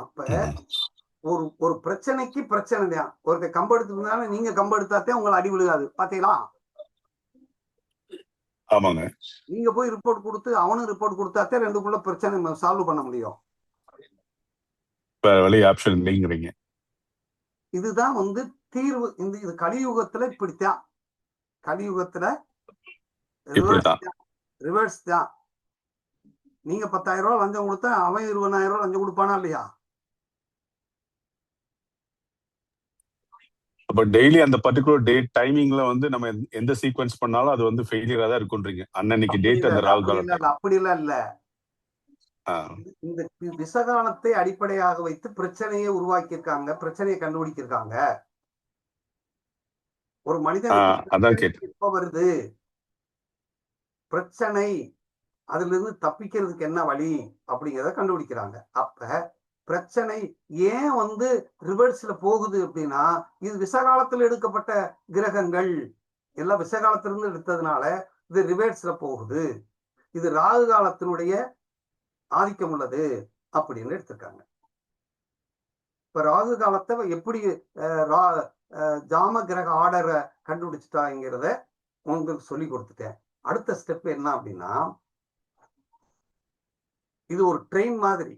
அப்ப ஒரு பிரச்சனைக்கு பிரச்சனை தான். ஒருத்தர் கம்பு எடுத்துருந்தாலும் நீங்க கம்பு எடுத்தாத்தே உங்களை அடி விழுகாது. பாத்தீங்களா? ஆமாங்க. நீங்க போய் ரிப்போர்ட் கொடுத்து அவனும் ரிப்போர்ட் கொடுத்தாத்தே ரெண்டுக்குள்ள பிரச்சனை சால்வ் பண்ண முடியும். ஆப்ஷன் இல்லைங்கிறீங்க. இதுதான் வந்து தீர்வு. இது கலியுகத்துல இப்படித்தான். கலியுகத்துல ரிவர்ஸ் தான். நீங்க 10,000 ரூபாய் லஞ்சம் கொடுத்தா அவன் 20,000 ரூபாய் லஞ்சம் கொடுப்பானா இல்லையா? அப்ப டெய்லி அந்த பர்టిక్యులர் டேட் டைமிங்ல வந்து நம்ம எந்த சீக்வென்ஸ் பண்ணாலும் அது வந்து ஃபெயிலியரா தான் இருக்குன்றீங்க. அன்னைக்கு டேட் அந்த ராகு காலம். அப்படி இல்ல. இந்த விசகாலத்தை அடிப்படையாக வைத்து பிரச்சனையை உருவாக்கி இருக்காங்க, பிரச்சனையை கண்டுபிடிச்சிருக்காங்க. ஒரு மனிதன் எப்ப வருது பிரச்சனை, அதுல இருந்து தப்பிக்கிறதுக்கு என்ன வழி அப்படிங்கிறத கண்டுபிடிக்கிறாங்க. அப்ப பிரச்சனை ஏன் வந்து ரிவர்ஸ்ல போகுது அப்படின்னா இது விசகாலத்தில் எடுக்கப்பட்ட கிரகங்கள் எல்லாம் விசகாலத்திலிருந்து எடுத்ததுனால இது ரிவர்ஸ்ல போகுது. இது ராகு காலத்தினுடைய ஆதிக்கம் உள்ளது அப்படின்னு எடுத்திருக்காங்க. இப்ப ராகு காலத்தை எப்படி ஜாம கிரக ஆர்டரை கண்டுபிடிச்சிட்டாங்கிறத உங்களுக்கு சொல்லி கொடுத்துட்டேன். அடுத்த ஸ்டெப் என்ன அப்படின்னா இது ஒரு ட்ரெயின் மாதிரி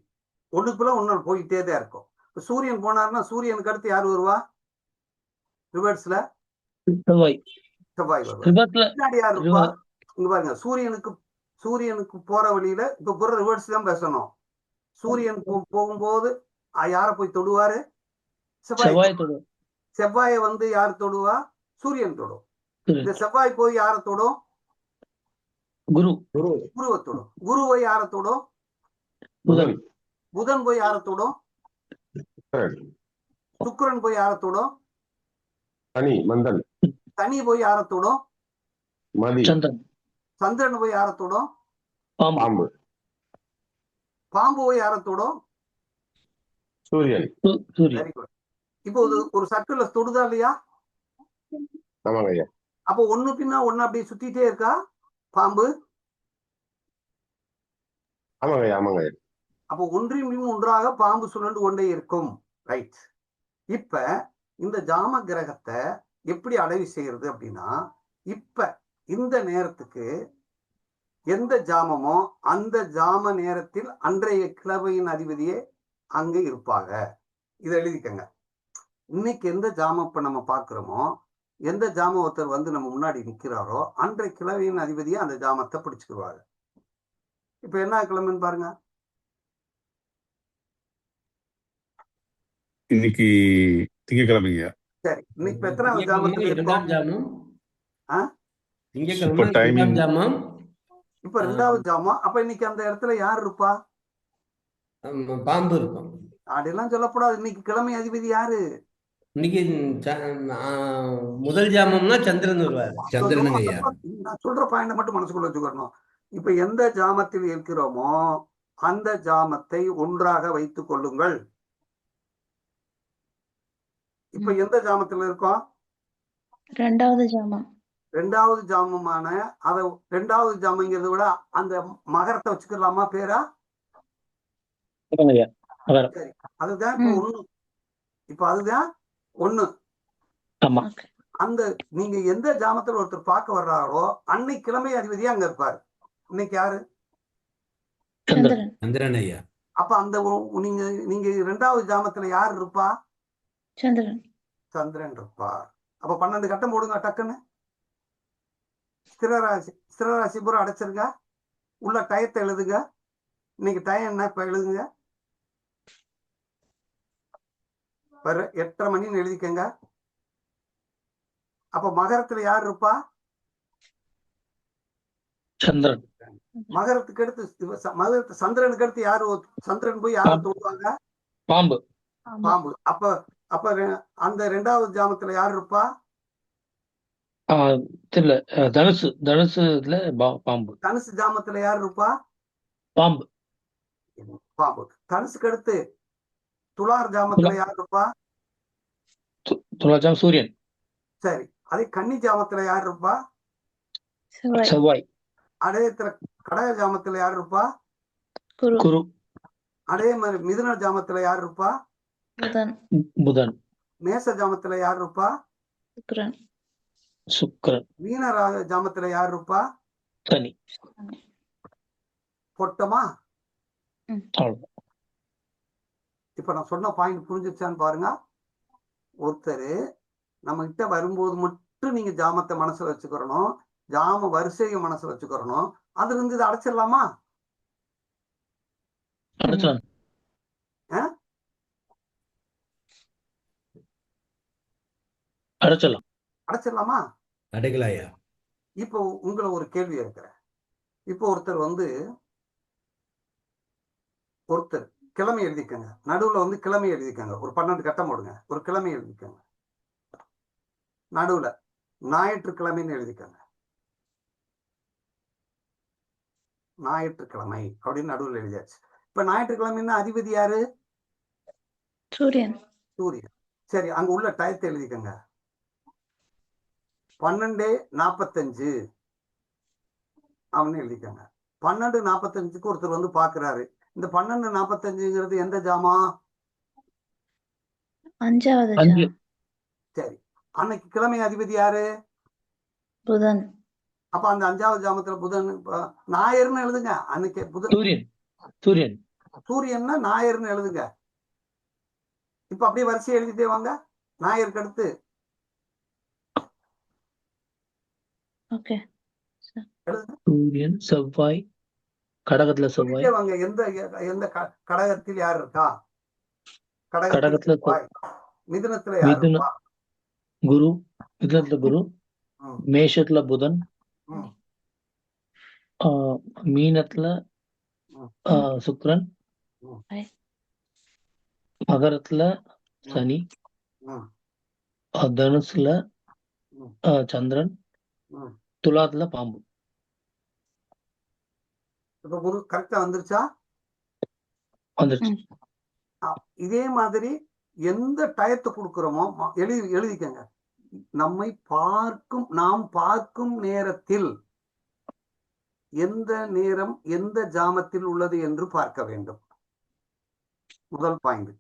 ஒண்ணுக்குள்ள ஒன்னு போயிட்டே தான் இருக்கும். சூரியன் போனாருன்னா சூரியனுக்கு அடுத்து யாரு வருவா? ரிவர்ஸ்ல செவ்வாய் பின்னாடி யாரு இருப்பா? இங்க பாருங்க, சூரியனுக்கு போற வழியில இப்ப கூட ரிவர்ஸ் தான் பேசணும். சூரியன் போகும்போது யார போய் தொடுவாரு? செவ்வாயை வந்து யாரு தொடுவா? சூரியன் தொடும். இந்த செவ்வாய் போய் யார தொடும்? குருவை தொடும். குருவை யார தொடும்? புதன் போய் யார தொடும்? சுக்கிரன் போய் யார தொடும்? சனி போய் யார தொடும்? சந்திரன் போய் யார தொடும்? பாம்பு போய் யார தொடும்? சூரியன். சூரியன். Very good. இப்போ ஒரு சர்க்கிள்ல தொடுதா இல்லையா? ஆமாங்க ஐயா. அப்போ ஒண்ணு பின்னா ஒண்ணு அப்படியே சுத்திட்டே இருக்கா பாம்பு? ஆமாங்க ஐயா. ஆமாங்க ஐயா. அப்போ ஒன்றின் பின் ஒன்றாக பாம்பு சுழன்று கொண்டே இருக்கும். ரைட். இப்ப இந்த ஜாம கிரகத்தை எப்படி அடைவு செய்யறது அப்படின்னா, இப்ப இந்த நேரத்துக்கு எந்த ஜாமமோ அந்த ஜாம நேரத்தில் அன்றைய கிழமையின் அதிபதியே அங்க இருப்பாங்க. இதை எழுதிக்கங்க. இன்னைக்கு எந்த ஜாமம் இப்ப நம்ம பாக்குறோமோ, எந்த ஜாம ஒருத்தர் வந்து நம்ம முன்னாடி நிக்கிறாரோ அன்றைய கிழமையின் அதிபதியே அந்த ஜாமத்தை பிடிச்சுக்குவாங்க. இப்ப என்ன கிழமைன்னு பாருங்க. இன்னைக்கு திங்கக்கிழமைங்க. சரி, இன்னைக்கு எத்தனாவது ஜாமத்துல இருக்கோம்? இப்ப டைமிங் இப்ப 2வது ஜாமம். அப்ப இன்னைக்கு அந்த இடத்துல யார் இருப்பா? பாம்பு இருக்கும். அப்படியெல்லாம் சொல்லக்கூடாது. இன்னைக்கு கிழமை அதிபதி யாரு? இன்னைக்கு முதல் ஜாமம்னா சந்திரன் வருவார். சந்திரனுங்க ஐயா. நான் சொல்ற பாயிண்ட் மட்டும் மனசுக்குள்ள வச்சுக்கணும். இப்ப எந்த ஜாமத்தில் இருக்கிறோமோ அந்த ஜாமத்தை ஒன்றாக வைத்துக் கொள்ளுங்கள். இப்ப எந்த ஜாமத்துல இருக்கோம்? 2வது ஜாமம். 2வது ஜாமமான அத 2வது ஜாமங்கிறத விட அந்த மகரத்தை வச்சுக்கலாமா பேரா? ஆமாங்க ஐயா. மகரம். சரி, அதுதான் இப்ப ஒண்ணு. இப்ப அதுதான் ஒண்ணு. ஆமா. அந்த நீங்க எந்த ஜாமத்துல ஒருத்தர் பார்க்க வர்றாரோ அன்னைக்கு கிழமை அதிபதியா அங்க இருப்பாரு. இன்னைக்கு யாரு? சந்திரன். சந்திரன் ஐயா. அப்ப அந்த நீங்க நீங்க 2வது ஜாமத்துல யார் இருப்பா? சந்திரன். சந்திரன் இருப்பார். அப்ப 12 கட்டம் போடுங்க டக்குன்னு. ஸ்திரராசி பூரா அடைச்சிருங்க. உள்ள டயத்தை எழுதுங்க. இன்னைக்கு டயம் என்ன இப்ப எழுதுங்க. 8:30 மணின்னு எழுதிக்கங்க. அப்ப மகரத்துல யார் இருப்பா? சந்திரன். மகரத்துக்கு அடுத்து சந்திரனுக்கு அடுத்து யாரு? சந்திரன் போய் யாரை தொடுவாங்க? பாம்பு. பாம்பு. அப்ப அந்த 2வது ஜாமத்துல யார் இருப்பா? தெரியல. தனுசுல பாம்பு. தனுசு ஜாமத்துல யார் இருப்பா? பாம்பு. பாம்பு. தனுசுக்கு அடுத்து துலார் ஜாமத்துல யார் இருப்பா? துலாஜாம் சூரியன். சரி, அதே கன்னி ஜாமத்துல யார் இருப்பா? செவ்வாய். அதே கடக ஜாமத்துல யார் இருப்பா? குரு. அதே மாதிரி மிதுன ஜாமத்துல யார் இருப்பா? புதன். மேச ஜாமத்துல யார் இருப்பா? சுக்கிரன். மீன ஜாமத்துல யார் இருப்பா? சனி. பொட்டமா? இப்ப நான் சொன்ன பாயிண்ட் புரிஞ்சிச்சான்னு பாருங்க. ஒருத்தர் நம்ம கிட்ட வரும்போது மட்டும் நீங்க ஜாமத்தை மனசுல வச்சுக்கிறணும். ஜாம வரிசையை மனசுல வச்சுக்கிறணும். அதுல இருந்து இதை அடைச்சிடலாமா? அடைச்சிடலாமா? அடைக்கலாயா. இப்போ உங்களை ஒரு கேள்வி இருக்கிறேன். இப்போ ஒருத்தர் கிழமை எழுதிக்கங்க. நடுவுல கிழமை எழுதிக்கங்க. ஒரு 12 கட்டம் போடுங்க. ஒரு கிழமை எழுதிக்கங்க. நடுவுல ஞாயிற்றுக்கிழமைன்னு எழுதிக்கங்க. ஞாயிற்றுக்கிழமை அப்படின்னு நடுவில் எழுதியாச்சு. இப்ப ஞாயிற்றுக்கிழமைன்னா அதிபதி யாரு? சூரியன். சூரியன். சரி, அங்க உள்ள டயத்தை எழுதிக்கங்க. 12:45 அவனு எழுதிக்கங்க. 12:45க்கு ஒருத்தர் பாக்குறாரு. இந்த 12:45ங்கிறது எந்த ஜாமா? 5வது ஜாமம். சரி, அன்னைக்கு கிழமை அதிபதி யாரு? புதன். அப்ப அந்த 5வது ஜாமத்துல புதன் ஞாயிறுன்னு எழுதுங்க. அன்னைக்கு புதன். சூரியன். சூரியன்னா ஞாயிறுன்னு எழுதுங்க. இப்ப அப்படியே வரிசையை எழுதிட்டே வாங்க. ஞாயிறுக்கு அடுத்து சூரியன், செவ்வாய், கடகத்துல செவ்வாய். வாங்க. எந்த கடகத்தில் யார் இருக்கா? கடகத்துல மிதுனத்துல யார் இருக்கா? குரு. மிதுனத்துல குரு. மேஷத்துல புதன். மீனத்துல சுக்கிரன். மகரத்துல சனி. தனுசுல சந்திரன். துலாத்துல பாம்பு. இப்ப குரு கரெக்டா வந்துருச்சா? வந்துருச்சு. இதே மாதிரி எந்த டயத்தை கொடுக்கிறோமோ எழுதிக்கங்க. நாம் பார்க்கும் நேரத்தில் எந்த நேரம் எந்த ஜாமத்தில் உள்ளது என்று பார்க்க வேண்டும். முதல் பாயிண்ட்.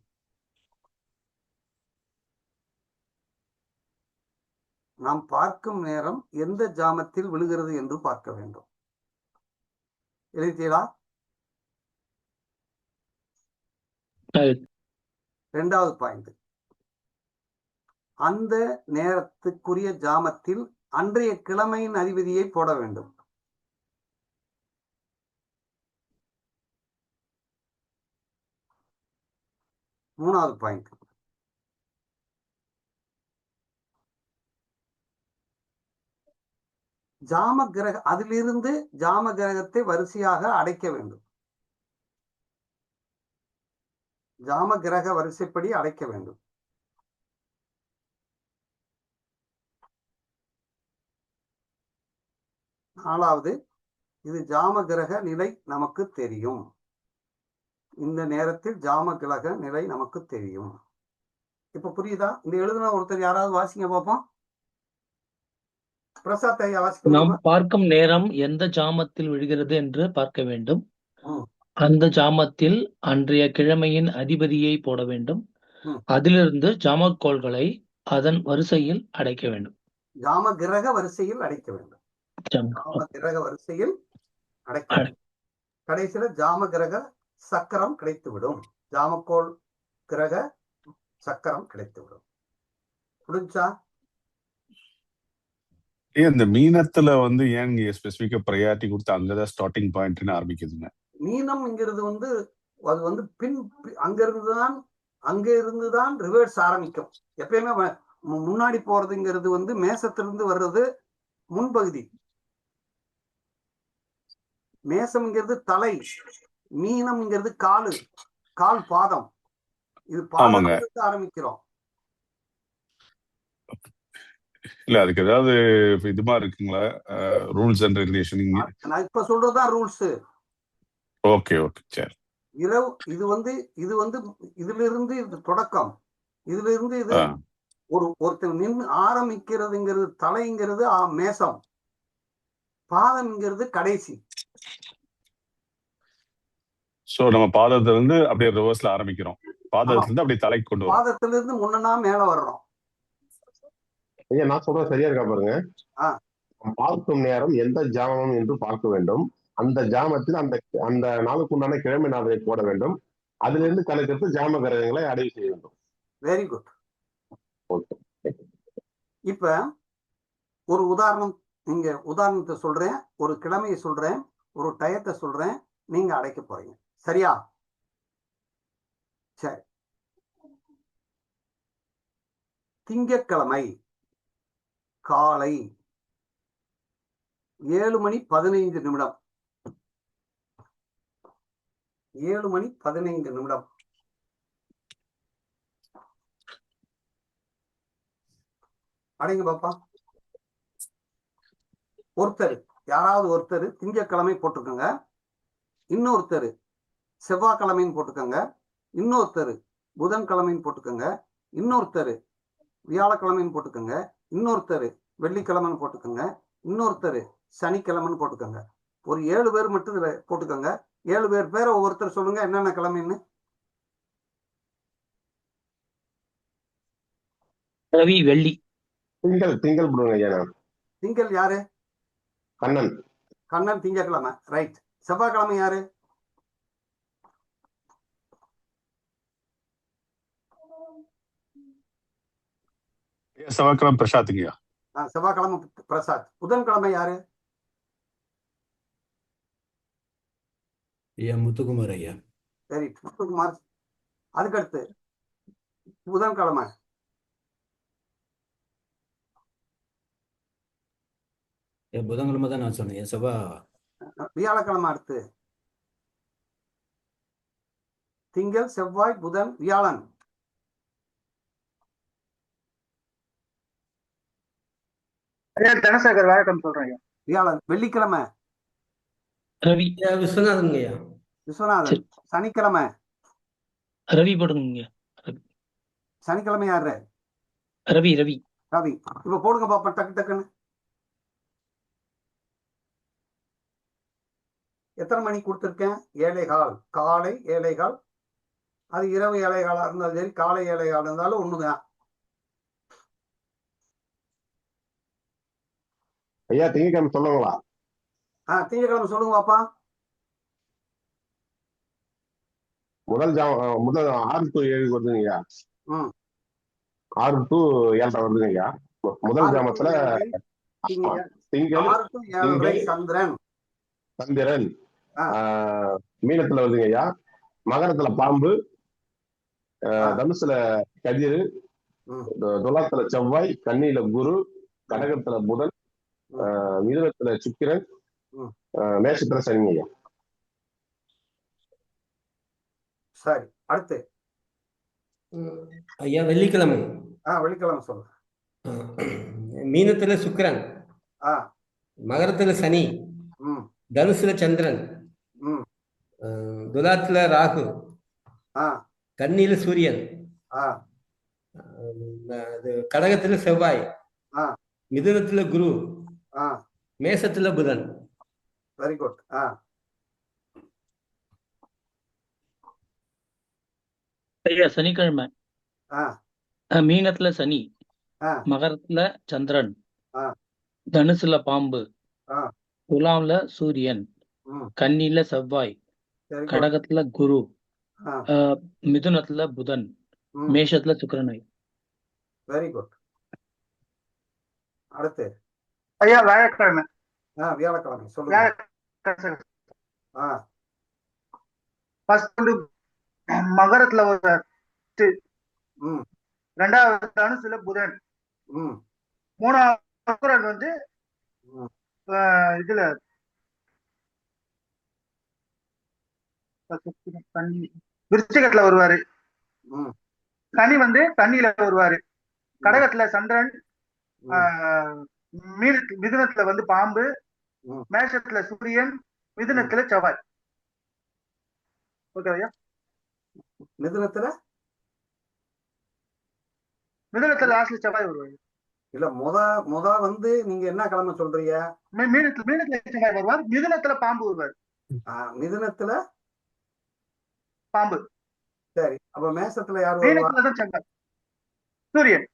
நாம் பார்க்கும் நேரம் எந்த ஜாமத்தில் விழுகிறது என்று பார்க்க வேண்டும். எழுதிட்டீங்களா? இரண்டாவது பாயிண்ட். அந்த நேரத்துக்குரிய ஜாமத்தில் அன்றைய கிழமையின் அதிபதியை போட வேண்டும். மூணாவது பாயிண்ட். அதிலிருந்து ஜாம கிரகத்தை வரிசையாக அடைக்க வேண்டும். ஜாம கிரக வரிசைப்படி அடைக்க வேண்டும். நாலாவது, இது ஜாம கிரக நிலை நமக்கு தெரியும். இந்த நேரத்தில் ஜாம கிரக நிலை நமக்கு தெரியும். இப்ப புரியுதா? இந்த எழுதுன ஒருத்தர் யாராவது வாசிங்க பார்ப்போம். பிரசாத் ஐயா வாசிக்க. நாம் பார்க்கும் நேரம் எந்த ஜாமத்தில் விழுகிறது என்று பார்க்க வேண்டும். அந்த ஜாமத்தில் அன்றைய கிழமையின் அதிபதியை போட வேண்டும். அதிலிருந்து ஜாமக்கோள்களை அதன் வரிசையில் அடைக்க வேண்டும். ஜாம கிரக வரிசையில் அடைக்க வேண்டும். ஜாம கிரக வரிசையில் அடைக்க வேண்டும். கடைசியில ஜாம கிரக சக்கரம் கிடைத்துவிடும். ஜாமக்கோள் கிரக சக்கரம் கிடைத்துவிடும். புரிஞ்சா? இந்த மீனத்துல வந்து ஏன் நீங்க ஸ்பெசிபிக்கா ப்ரையாரிட்டி கொடுத்து அங்கதான் ஸ்டார்டிங் பாயிண்ட்னு ஆரம்பிக்குதுங்க? மீனம்ங்கிறது வந்து அது வந்து அங்க இருந்துதான் ரிவர்ஸ் ஆரம்பிக்கும். எப்பயுமே முன்னாடி போறதுங்கிறது வந்து மேசத்திலிருந்து வர்றது முன்பகுதி. மேசம்ங்கிறது தலை, மீனம்ங்கிறது கால் பாதம். இது பாதம் ஆரம்பிக்கிறோம். இல்ல அதுக்கு ஏதாவது இதுமா இருக்குங்களா? ரூல்ஸ் அண்ட் ரெகுலேஷன் நான் இப்ப சொல்றதுதான் ரூல்ஸ். ஓகே ஓகே சரி. இது வந்து இதுல இருந்து இது தொடக்கம். இதுல இருந்து இது ஒருத்தர் நின்று ஆரம்பிக்கிறதுங்கிறது தலைங்கிறது மேசம், பாதம்ங்கிறது கடைசி. சோ நம்ம பாதத்துல இருந்து அப்படியே ரிவர்ஸ்ல ஆரம்பிக்கிறோம். பாதத்துல இருந்து அப்படியே தலைக்கு கொண்டு வரோம். பாதத்துல இருந்து முன்னா மேல வர்றோம். ஐயா நான் சொல்றது சரியா இருக்கா பாருங்க. பார்க்கும் நேரம் எந்த ஜாமம் என்று பார்க்க வேண்டும். அந்த ஜாமத்தில் அந்த நாளுக்கு உண்டான கிழமை நாளை போட வேண்டும். அதிலிருந்து கணக்கெடுத்து ஜாம கிரகங்களை அடைவு செய்ய வேண்டும். Very good. இப்ப ஒரு உதாரணத்தை சொல்றேன், ஒரு கிழமையை சொல்றேன், ஒரு டயத்தை சொல்றேன், நீங்க அடைக்க போறீங்க. சரியா? சரி. திங்கட்கிழமை காலை 7:15. 7:15. அடைங்க பாப்பா. யாராவது ஒருத்தர் திங்கட்கிழமை போட்டுக்கோங்க, இன்னொருத்தர் செவ்வாய்க்கிழமைன்னு போட்டுக்கோங்க, இன்னொருத்தர் புதன்கிழமைன்னு போட்டுக்கோங்க, இன்னொருத்தர் வியாழக்கிழமைன்னு போட்டுக்கோங்க, இன்னொருத்தர் வெள்ளிக்கிழமைன்னு போட்டுக்கோங்க, இன்னொருத்தர் சனிக்கிழமைன்னு போட்டுக்கோங்க. ஒரு 7 பேர் மட்டும் இதுல போட்டுக்கோங்க. 7 பேரை ஒவ்வொருத்தர் சொல்லுங்க என்னென்ன கிழமைன்னு. ரவி வெள்ளி. திங்கள் திங்கள் யாரு? கண்ணன் திங்கட்கிழமை. ரைட். செவ்வாய்க்கிழமை யாரு? செவ்வாய்க்கிழமை பிரசாத்துங்கய்யா. செவ்வாய்க்கிழமை பிரசாத். புதன்கிழமை யாரு? ஐயா முத்துக்குமார் ஐயா. சரி, முத்துக்குமார். அதுக்கடுத்து புதன்கிழமை புதன்கிழமை தான் நான் சொன்னேன். வியாழக்கிழமை அடுத்து திங்கள், செவ்வாய், புதன், வியாழன். தனசேகர் வியாழக்கிழமை சொல்றேன். வியாழன். வெள்ளிக்கிழமை ரவி. விஸ்வநாதன் ஐயா. விஸ்வநாதன். சனிக்கிழமை ரவி போடுங்க. சனிக்கிழமை யாரு? ரவி ரவி ரவி. இப்ப போடுங்க பாப்பா டக்கு டக்குன்னு. எத்தனை மணிக்கு கொடுத்துருக்கேன்? 7:15. காலை 7:15. அது இரவு 7:15 இருந்தாலும் சரி, காலை 7:15 இருந்தாலும் ஒண்ணுதான். ஐயா திங்கட்கிழமை சொல்லுங்களா? திங்கட்கிழமை சொல்லுங்க பாப்பா. முதல் 6 to 7 வருதுங்க ஐயா. 6 to 7 வருதுங்க ஐயா. முதல் ஜாமத்துல திங்கள் 6 to 7 சந்திரன். சந்திரன் மீனத்துல வருதுங்க ஐயா. மகரத்துல பாம்பு, தனுசுல கதிர், துலாத்துல செவ்வாய், கன்னியில குரு, கடகத்துல புதன், மிதுனத்துல சுக்கிரன், மேஷத்துல சனி ஐயா. சரி, அடுத்து ஐயா வெள்ளிக்கிழமை. வெள்ளிக்கிழமை சொல்லு. மீனத்துல சுக்கிரன், மகரத்துல சனி, தனுசுல சந்திரன், துலாத்துல ராகு, கன்னியில சூரியன், கடகத்துல செவ்வாய், மிதுனத்துல குரு, மேசத்துல புதன். Very good. ஐயா சனிக்கிழமை மீனத்துல சனி, மகரத்துல சந்திரன், தனுசுல பாம்பு, துலாம்ல சூரியன், கன்னியில செவ்வாய், கடகத்துல குரு, மிதுனத்துல புதன், மேஷத்துல சுக்கிரன். Very good. அடுத்து ஐயா வியாழக்கிழமை. வியாழக்கிழமை சொல்லுங்க. மகரத்துல ஒரு 2வது தனுசுல புதன், 3வது சுக்கிரன் வந்து இதுல விருச்சிகத்துல வருவாரு. சனி வந்து கன்னியில வருவாரு. கடகத்துல சந்திரன், மிதுனத்துல வந்து பாம்பு, மேஷத்துல சூரியன், மிதுனத்துல செவ்வாய். ஓகே ஐயா. மிதுனத்துல லாஸ்ட்ல செவ்வாய் வருவாரு. இல்ல முத வந்து நீங்க என்ன கிழமை சொல்றீங்க? மீனத்துல செவ்வாய் வருவார், மிதுனத்துல பாம்பு வருவார். மிதுனத்துல பாம்பு. சரி, அப்ப மேஷத்துல யாரு வருவா? செவ்வாய், சூரியன்.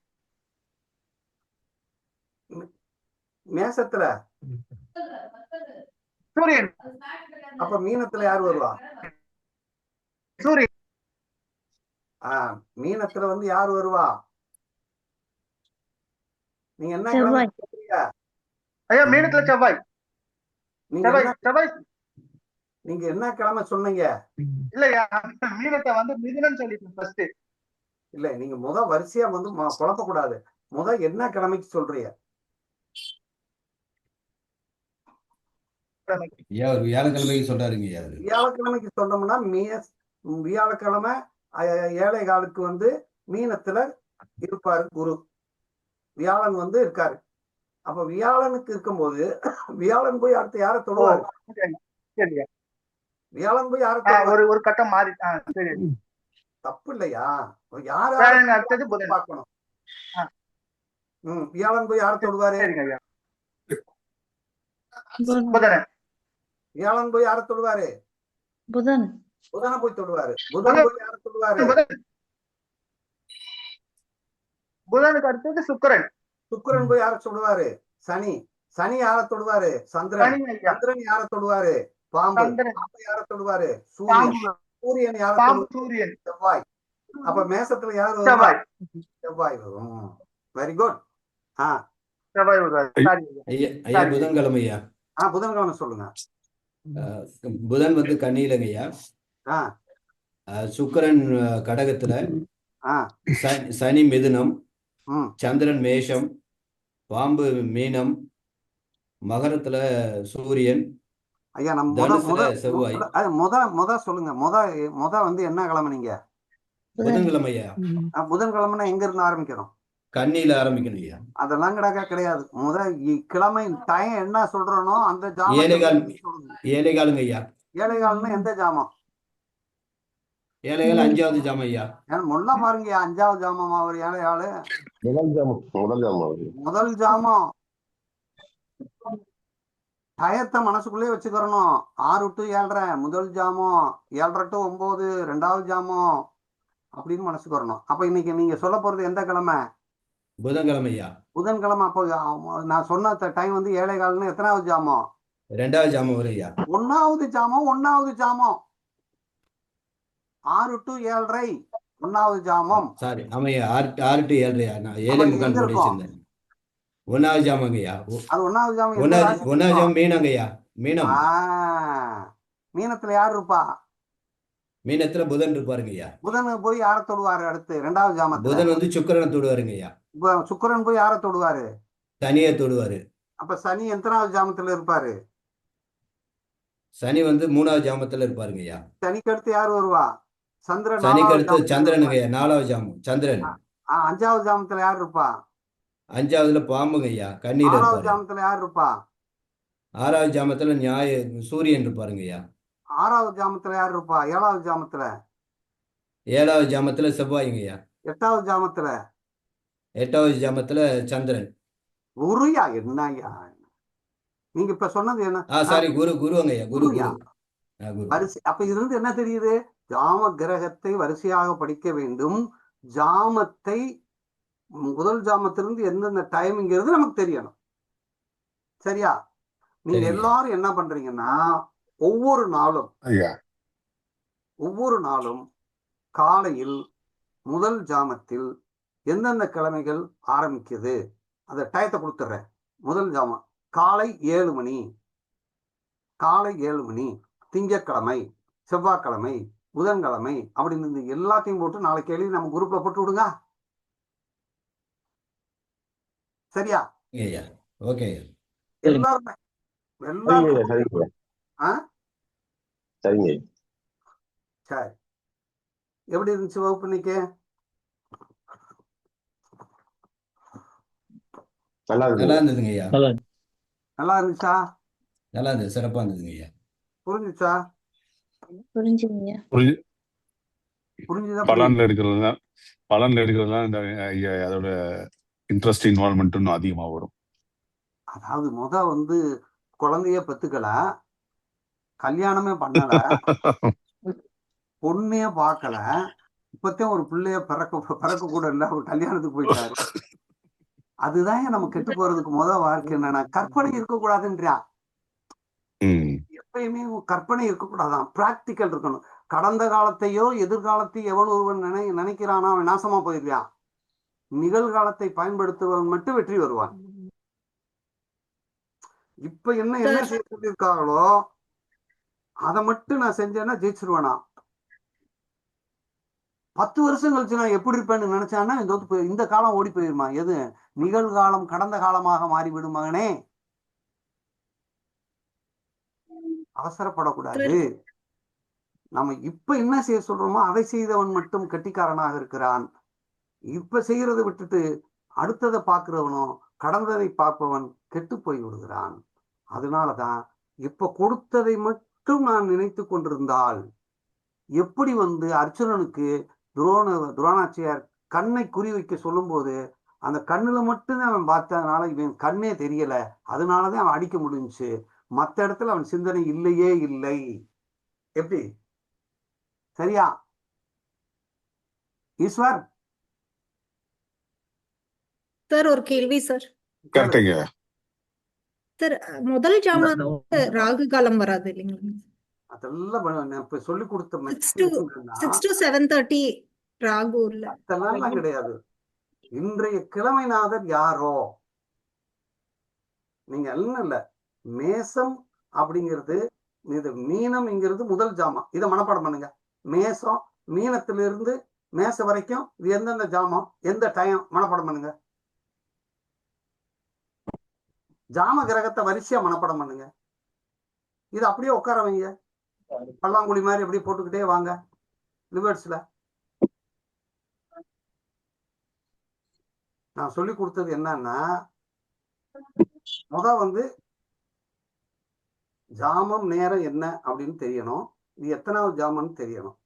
மேஷத்துல சூரியன். அப்ப மீனத்துல யாரு வருவா? சூரியன். மீனத்துல வந்து யாரு வருவா? நீங்க என்ன செவ்வாய். ஐயா மீனத்துல செவ்வாய். நீங்க என்ன கிழமை சொன்னீங்க? இல்லையா மீனத்தை வந்து மிதுனம் சொல்லிட்டு ஃபர்ஸ்ட். இல்ல நீங்க முத வரிசையா வந்து குழப்ப கூடாது. முத என்ன கிழமைக்கு சொல்றீங்க? வியாழக்கிழமைக்கு சொல்றாருங்க. வியாழக்கிழமைக்கு சொன்னோம்னா வியாழக்கிழமை 7:15 வந்து மீனத்துல இருப்பாரு குரு. வியாழன் வந்து இருக்காரு. அப்ப வியாழனுக்கு இருக்கும்போது வியாழன் போய் அடுத்து யார தொடுவாரு? வியாழன் போய் யார ஒரு கட்டம் மாறி. தப்பு இல்லையா? யார அடுத்தது புதன் பார்க்கணும். வியாழன் போய் யார தொடுவாரு? புதன். வியாழன் போய் யார தொடுவாரு? புதன். புதனை போய் தொடுவாரு. புதன் போய் யார தொடுவாரு? புதனுக்கு அடுத்தது சுக்கிரன். சுக்கிரன் போய் யார தொடுவாரு? சனி. சனி யார தொடுவாரு? சந்திரன். சந்திரன் யார தொடுவாரு? பாம்பு. பாம்பு யார தொடுவாரு? சூரியன். சூரியன் யார தொடுவாரு? செவ்வாய். அப்ப மேசத்துல யாரு வருவா? செவ்வாய் வரும். Very good. செவ்வாய் வருவாரு. ஐயா புதன்கிழமையா? புதன்கிழமை சொல்லுங்க. புதன் வந்து கன்னியிலங்கய்யா. சுக்கிரன் கடகத்துல, சனி மிதுனம், சந்திரன் மேஷம், பாம்பு மீனம், மகரத்துல சூரியன், ஐயா தனுசுல செவ்வாய். முத சொல்லுங்க. முத வந்து என்ன கிழமை நீங்க? புதன்கிழமையா? புதன்கிழமைனா எங்க இருந்து ஆரம்பிக்கிறோம்? கன்னியில ஆரம்பிக்கணும் ஐயா. அதெல்லாம் கிடையாது. முத கிழமை டைம் என்ன சொல்றனோ அந்த 7:15 ஐயா. 7:15 எந்த ஜாமம்? ஏழைகள் 5வது ஜாமம் ஐயா. முன்னா பாருங்க 5வது ஜாமம் அவர் ஏழை ஆளு. முதல் ஜாமம் டயத்தை மனசுக்குள்ளே வச்சுக்கிறணும். 6 to 7:30 முதல் ஜாமம், 7:30 to 9 2வது ஜாமம் அப்படின்னு மனசுக்கு வரணும். அப்ப இன்னைக்கு நீங்க சொல்ல போறது எந்த கிழமை? புதன்கிழமை ஐயா. புதன்கிழமை. அப்போ நான் சொன்ன டைம் வந்து 7:15. எத்தனாவது ஜாமம்? 2வது ஜாமம் வரும் ஐயா. 1வது ஜாமம். 1வது ஜாமம் 6 to 7:30 1வது ஜாமம். சாரி ஆமையா, 6 to 7:30. நான் 7:45 போடிச்சிருந்தேன். 1வது ஜாமங்கய்யா. அது 1வது ஜாமம். 1வது ஜாமம் மீனங்கய்யா. மீனம். மீனத்துல யார் இருப்பா? மீனத்துல புதன் இருப்பாருங்கய்யா. புதன் போய் யாரை தொடுவாரு? அடுத்து 2வது ஜாமத்துல புதன் வந்து சுக்கிரனை தொடுவாருங்கய்யா. சுக்கிரன் போய் யாரை தொடுவாரு? சனியை தொடுவாரு. அப்ப சனி எத்தனாவது ஜாமத்துல இருப்பாரு? சனி வந்து 3வது ஜாமத்துல இருப்பாருங்கய்யா. சனிக்கு அடுத்து யார் வருவா? சந்திரன். சனிக்கு அடுத்து சந்திரனுங்கய்யா. 4வது ஜாமம் சந்திரன். 5வது ஜாமத்துல யார் இருப்பா? 5வதுல பாம்புங்கய்யா. கண்ணீர். 6வது ஜாமத்துல யார் இருப்பா? 6வது ஜாமத்துல சூரியன் இருப்பாருங்கய்யா. 6வது ஜாமத்துல யார் இருப்பா? 7வது ஜாமத்துல. 7வது ஜாமத்துல செவ்வாய்ங்கய்யா. 8வது ஜாமத்துல. 8வது ஜாமத்துல சந்திரன். குருயா? என்னய்யா நீங்க இப்ப சொன்னது என்ன? சாரி, குருங்கய்யா. குரு. வரிசை. அப்ப இது இருந்து என்ன தெரியுது? ஜாம கிரகத்தை வரிசையாக படிக்க வேண்டும். ஜாமத்தை முதல் ஜாமத்திலிருந்து எந்தெந்த டைம்ங்கிறது நமக்கு தெரியணும். சரியா? நீங்க எல்லாரும் என்ன பண்றீங்கன்னா ஒவ்வொரு நாளும் காலையில் முதல் ஜாமத்தில் எந்தெந்த கிழமைகள் ஆரம்பிக்குது அந்த டயத்தை கொடுத்துட்றேன். முதல் ஜாமம் காலை 7 மணி. காலை 7 மணி திங்கட்கிழமை, செவ்வாய்க்கிழமை, புதன்கிழமை அப்படின்னு எல்லாத்தையும் போட்டு நாளைக்கு எழுதி நம்ம குரூப்ல போட்டு விடுங்க. சரியா? ஓகே. எல்லாருமே சரிங்க. சரி, எப்படி இருந்துச்சு வகுப்பு இன்னைக்கு? நல்லா இருந்ததுங்கய்யா. நல்லா இருந்துச்சா? நல்லா இருந்தது. சிறப்பா இருந்ததுங்கய்யா. புரிஞ்சுச்சா? புரிஞ்சுதா? பலன்ல இருக்கிறதுலாம் இந்த அதோட இன்ட்ரெஸ்ட் இன்வால்மெண்ட் இன்னும் அதிகமா வரும். அதாவது வந்து குழந்தைய பெத்துக்கல, கல்யாணமே பண்ணல, பொண்ணைய பார்க்கல, இப்பத்தான் ஒரு பிள்ளைய பிறக்க கூட இல்ல, ஒரு கல்யாணத்துக்கு போயிட்டாரு. அதுதான் நம்ம கெட்டு போறதுக்கு வாழ்க்கை என்னன்னா கற்பனை இருக்கக்கூடாதுன்றியா. எப்பயுமே கற்பனை இருக்கக்கூடாதான், பிராக்டிக்கல் இருக்கணும். கடந்த காலத்தையோ எதிர்காலத்தையோ எவன் ஒருவன் நினைக்கிறானா அவன் நாசமா போயிருவான். நிகழ்காலத்தை பயன்படுத்துவன் மட்டும் வெற்றி வருவான். இப்ப என்ன செய்ய சொல்லியிருக்காங்களோ அதை மட்டும் நான் செஞ்சேன்னா ஜெயிச்சிருவேனா. 10 வருஷம் கழிச்சு நான் எப்படி இருப்பேன்னு நினைச்சான்னா இந்த காலம் ஓடி போயிருமா? எது நிகழ்காலம் கடந்த காலமாக மாறிவிடும் மகனே. அவசரப்படக்கூடாது. நம்ம இப்ப என்ன செய்ய சொல்றோமோ அதை செய்தவன் மட்டும் கெட்டிக்காரனாக இருக்கிறான். இப்ப செய்யறதை விட்டுட்டு அடுத்ததை பார்க்கிறவனும் கடந்ததை பார்ப்பவன் கெட்டு போய் விடுகிறான். அதனாலதான் இப்ப கொடுத்ததை மட்டும் நான் நினைத்து கொண்டிருந்தால் எப்படி அர்ஜுனனுக்கு துரோணாச்சியார் கண்ணை குறி வைக்க சொல்லும் போது அந்த கண்ணுல மட்டும்தான் அவன் பார்த்ததுனால இவன் கண்ணே தெரியல, அதனாலதான் அவன் அடிக்க முடிஞ்சுச்சு. மற்ற இடத்துல அவன் சிந்தனை இல்லையே இல்லை. எப்படி? சரியா ஈஸ்வர்? சார் ஒரு கேள்வி சார். சார் முதல் ஜாமம் ராகு காலம் வராது இல்லைங்களா? அதெல்லாம் சொல்லி கொடுத்த 6 to 7:30 ராகு இல்ல, அதெல்லாம் கிடையாது. இன்றைய கிழமைநாதர் யாரோ நீங்க எல்லாம் இல்ல. மேசம் அப்படிங்கிறது இது, மீனம்ங்கிறது முதல் ஜாமம். இதை மனப்பாடம் பண்ணுங்க. மேசம், மீனத்திலிருந்து மேசம் வரைக்கும் இது எந்தெந்த ஜாமம், எந்த டைம் மனப்பாடம் பண்ணுங்க. ஜாம கிரகத்தை வரிசையா மனப்பாடம் பண்ணுங்க. இது அப்படியே உட்கார வைங்க, பல்லாங்குழி மாதிரி அப்படியே போட்டுக்கிட்டே வாங்க லிவர்ஸ்ல. நான் சொல்லி கொடுத்தது என்னன்னா ஜாமம் நேரம் என்ன அப்படின்னு தெரியணும், இது எத்தனாவது ஜாமம்னு தெரியணும்.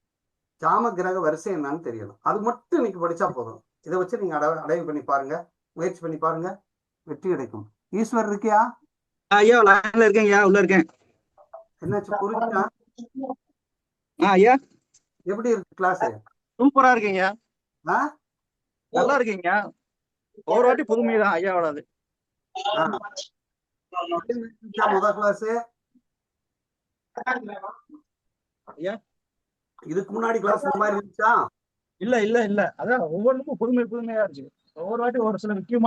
ஜாம கிரக வரிசை என்னன்னு தெரியணும். அது மட்டும் இன்னைக்கு படிச்சா போதும். இதை வச்சு நீங்க அடைவு பண்ணி பாருங்க, முயற்சி பண்ணி பாருங்க, வெற்றி கிடைக்கும். ஈஸ்வர் இருக்கியா? ஐயா லைன்ல இருக்கேங்க, உள்ள இருக்கேன். என்னாச்சு புரியுதா? ஐயா எப்படி இருக்கு கிளாஸ்? சூப்பரா இருக்கீங்க, நல்லா இருக்கீங்க. ஒரு வாட்டி புதுமைதான் ஐயாவோடது. முதல் கிளாஸ் ஐயா, இதுக்கு முன்னாடி கிளாஸ் இந்த மாதிரி இருந்துச்சா? இல்ல இல்ல இல்ல, அதான் ஒவ்வொன்றுக்கும் புதுமையா இருந்துச்சு. ஒவ்வொரு வாட்டி ஒரு சில முக்கிய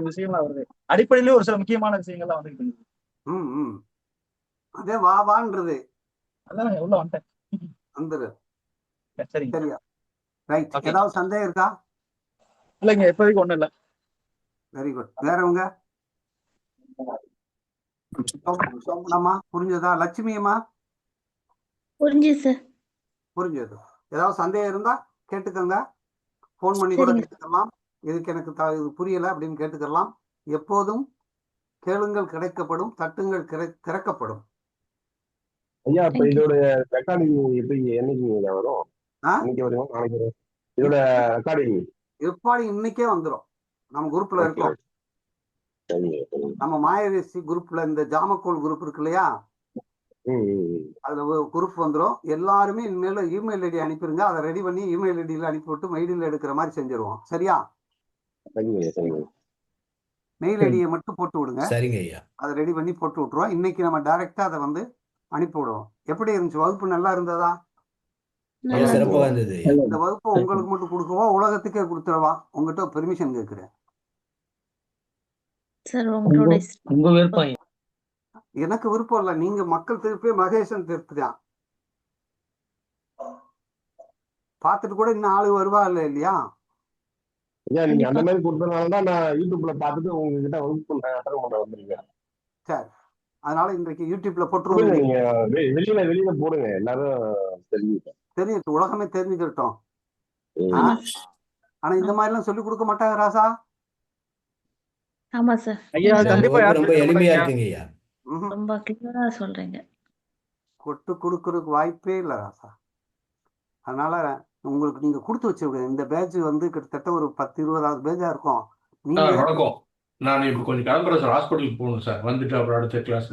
விஷயங்கள்லாம் வருது. அடிப்படையிலேயே ஒரு சில முக்கியமான விஷயங்கள்லாம் வந்துருக்கு. அதே வான்றது அதான் உள்ள வந்துட்டேன். வந்துரு. சரிங்க, சரியா? ரைட். ஏதாவது சந்தேகம் இருக்கா? இல்லைங்க, இப்போதைக்கு ஒண்ணும் இல்ல. Very good. வேறவங்க? சோமனம்மா புரிஞ்சதா? லட்சுமியம்மா புரிஞ்சுது சார். புரிஞ்சது. ஏதாவது சந்தேகம் இருந்தா கேட்டுக்கோங்க, போன் பண்ணி கூட கேட்டுக்கலாம். இதுக்கு எனக்கு இது புரியல அப்படின்னு கேட்டுக்கலாம். எப்போதும் கேளுங்கள் கிடைக்கப்படும், தட்டுங்கள் திறக்கப்படும். ஐயா, இப்ப இதோட ரெக்கார்டிங் எப்படி என்னைக்கு வரும்? இன்னைக்கு வருமா நாளைக்கு வரும்? இதோட ரெக்கார்டிங் இன்னைக்கே வந்துடும். நம்ம குரூப்ல இருக்கோம். நம்ம மாயவேசி குரூப்ல இந்த ஜாமக்கோல் குரூப் இருக்கு இல்லையா, அதுல குரூப் வந்துடும். எல்லாருமே இனிமேல இமெயில் ஐடி அனுப்பிடுங்க. அதை ரெடி பண்ணி இமெயில் ஐடியில அனுப்பிவிட்டு மெயிலில் எடுக்கிற மாதிரி செஞ்சிருவோம். சரியா? மெயில் ஐடியை மட்டும் போட்டு விடுங்க. சரிங்க ஐயா. அதை ரெடி பண்ணி போட்டு விட்டுருவோம். இன்னைக்கு நம்ம டைரக்டா அதை வந்து அனுப்பி விடுவோம். எப்படி இருந்துச்சு வகுப்பு? நல்லா இருந்ததா? சிறப்பாக இருந்தது. இந்த வகுப்பு உங்களுக்கு மட்டும் கொடுக்கவா, உலகத்துக்கே கொடுத்துடவா? உங்ககிட்ட பெர்மிஷன் கேட்கிறேன். உங்க விருப்பம். எனக்கு விருப்பம் இல்லை. நீங்க மக்கள் திருப்பி மகேசன் திருப்பி தான் பார்த்துட்டு கூட இன்னும் ஆளு வருவா இல்லையா? நீங்க அந்த மாதிரி கொடுத்தனாலதான் நான் யூடியூப்ல பார்த்துட்டு உங்ககிட்ட வகுப்பு வந்திருக்கேன். சரி, அதனால இன்றைக்கு யூடியூப்ல போட்டுருவோம். நீங்க வெளியில போடுங்க, எல்லாரும் தெரிஞ்சிட்டு உலகமே தெரிஞ்சுக்கிட்டோம். ஆனா இந்த மாதிரி எல்லாம் சொல்லி கொடுக்க மாட்டாங்க ராசா. ஆமா சார். ஐயா கண்டிப்பா ரொம்ப எளிமையா இருக்குங்க ஐயா. ரொம்ப கிளியரா சொல்றீங்க. கொட்டு கொடுக்கறதுக்கு வாய்ப்பே இல்லை ராசா. அதனால உங்களுக்கு நீங்க கொடுத்து வச்சிருக்கீங்க. இந்த பேட்ச் வந்து கிட்டத்தட்ட ஒரு 10-20 பேஜா இருக்கும். நீங்க வணக்கம், நான் இப்ப கொஞ்சம் கிளம்புறேன் சார், ஹாஸ்பிட்டலுக்கு போகணும் சார். வந்துட்டு அப்புறம் அடுத்த கிளாஸ்.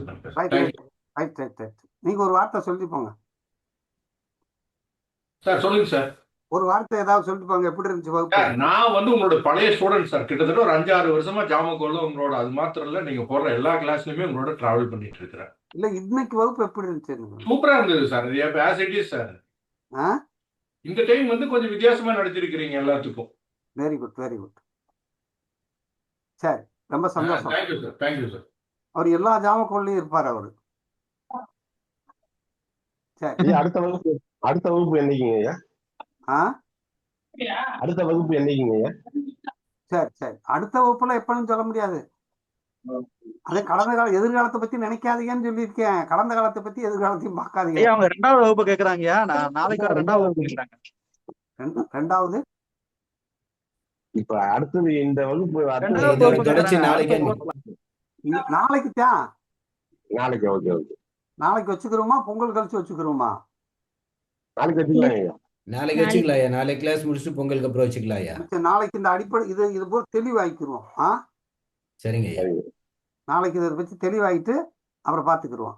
நீங்க ஒரு வார்த்தை சொல்லிட்டு போங்க சார். சொல்லுங்க சார். ஒரு வார்த்தை ஏதாவது சொல்லிட்டு போங்க. எப்படி இருந்துச்சு வகுப்பு? நான் வந்து உங்களோட பழைய ஸ்டூடெண்ட் சார். கிட்டத்தட்ட ஒரு 5-6 வருஷமா ஜாமக்கோல்ல உங்களோட, அது மாத்திரம் இல்ல, நீங்க போடுற எல்லா கிளாஸ்லயுமே உங்களோட டிராவல் பண்ணிட்டு இருக்கிறேன். இல்ல இன்னைக்கு வகுப்பு எப்படி இருந்துச்சு? சூப்பரா இருந்தது sir. As it is sir. இந்த டைம் வந்து கொஞ்சம் வித்தியாசமா நடத்திருக்கிறீங்க எல்லாத்துக்கும். Very good, very good. சரி, ரொம்ப சந்தோஷம். Thank you sir, thank you sir. அவர் எல்லா ஜாமக்கோல்லையும் இருப்பார் அவரு. சரி, அடுத்த வகுப்பு என்னைக்குங்க ஐயா? அடுத்த வகுப்பு என்னைக்குங்க ஐயா? சரி சரி, அடுத்த வகுப்புல எப்பன்னு சொல்ல முடியாது. அது கடந்த கால எதிர்காலத்தை பத்தி நினைக்காதீங்கன்னு சொல்லியிருக்கேன். கடந்த காலத்தை பத்தி எதிர்காலத்தையும் பார்க்காதீங்க. அவங்க 2வது வகுப்பு கேக்குறாங்க. நான் நாளைக்கு 2வது வகுப்பு கேக்குறாங்க. 2வது இப்ப அடுத்தது இந்த வகுப்பு நாளைக்கு தான். நாளைக்கு ஓகே ஓகே. நாளைக்கு வச்சுக்கிறோமா? பொங்கல் கழிச்சு வச்சுக்கிறோமா? நாளைக்கு வச்சுக்கலாம். நாளைக்கு வச்சுக்கலாம். நாளைக்கு கிளாஸ் முடிச்சுட்டு பொங்கலுக்கு அப்புறம் வச்சுக்கலாம். நாளைக்கு இந்த அடிப்படை இது போல தெளிவாக்கிடுவோம். சரிங்க. நாளைக்கு இதை பத்தி தெளிவாயிட்டு அப்புறம் பாத்துக்கிடுவோம்.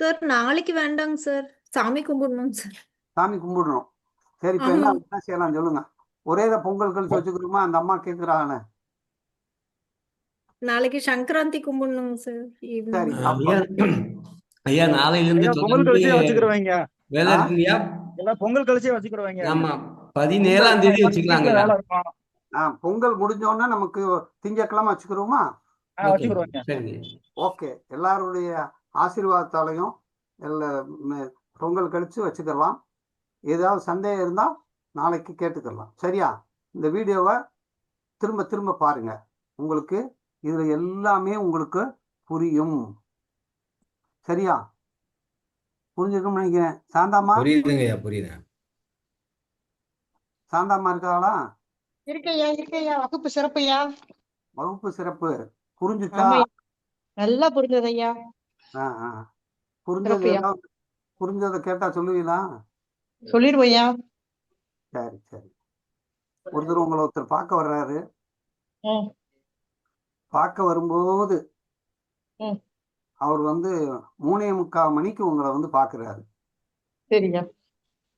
சார் நாளைக்கு வேண்டாங்க சார், சாமி கும்பிடணும் சார். சாமி கும்பிடணும். சரி, இப்ப என்ன செய்யலாம் சொல்லுங்க. ஒரே பொங்கல் கழிச்சு வச்சுக்கிறோமா? அந்த அம்மா கேக்குறாங்க. நாளைக்கு சங்கராந்தி கும்பிடணும் சார். சரி, ஐயா நாளையில இருந்து பொங்கல் கழிச்சே வச்சுக்கிறவங்க. வேலை இருக்குங்கய்யா. எல்லாம் பொங்கல் கழிச்சே வச்சுக்கிறவங்க. ஆமா, 17ஆம் தேதி வச்சுக்கலாங்க. பொங்கல் முடிஞ்சோன்னா நமக்கு திங்கட்கிழமை வச்சுக்கிறோமா? ஓகே, எல்லாருடைய ஆசீர்வாதத்தாலையும் பொங்கல் கழிச்சு வச்சுக்கலாம். ஏதாவது சந்தேகம் இருந்தா நாளைக்கு கேட்டுக்கலாம். சரியா? இந்த வீடியோவை திரும்ப திரும்ப பாருங்க. உங்களுக்கு இதுல எல்லாமே உங்களுக்கு புரியும். சரியா? புரிஞ்சுக்கணும்னு நினைக்கிறேன். சாந்தாமா புரியுது. சாந்தாமா இருக்காளா? இருக்கையா வகுப்பு சிறப்பையா. வகுப்பு சிறப்பு. புரிஞ்சுச்சா? நல்லா புரிஞ்சது ஐயா. புரிஞ்சதை கேட்டா சொல்லுவீங்களா? சொல்லிடுவோய்யா. சரி சரி. ஒருத்தர் பார்க்க வர்றாரு. ம் பார்க்க வரும்போது ம் அவர் 3:45 மணிக்கு உங்களை பார்க்கிறாரு. சரிங்க.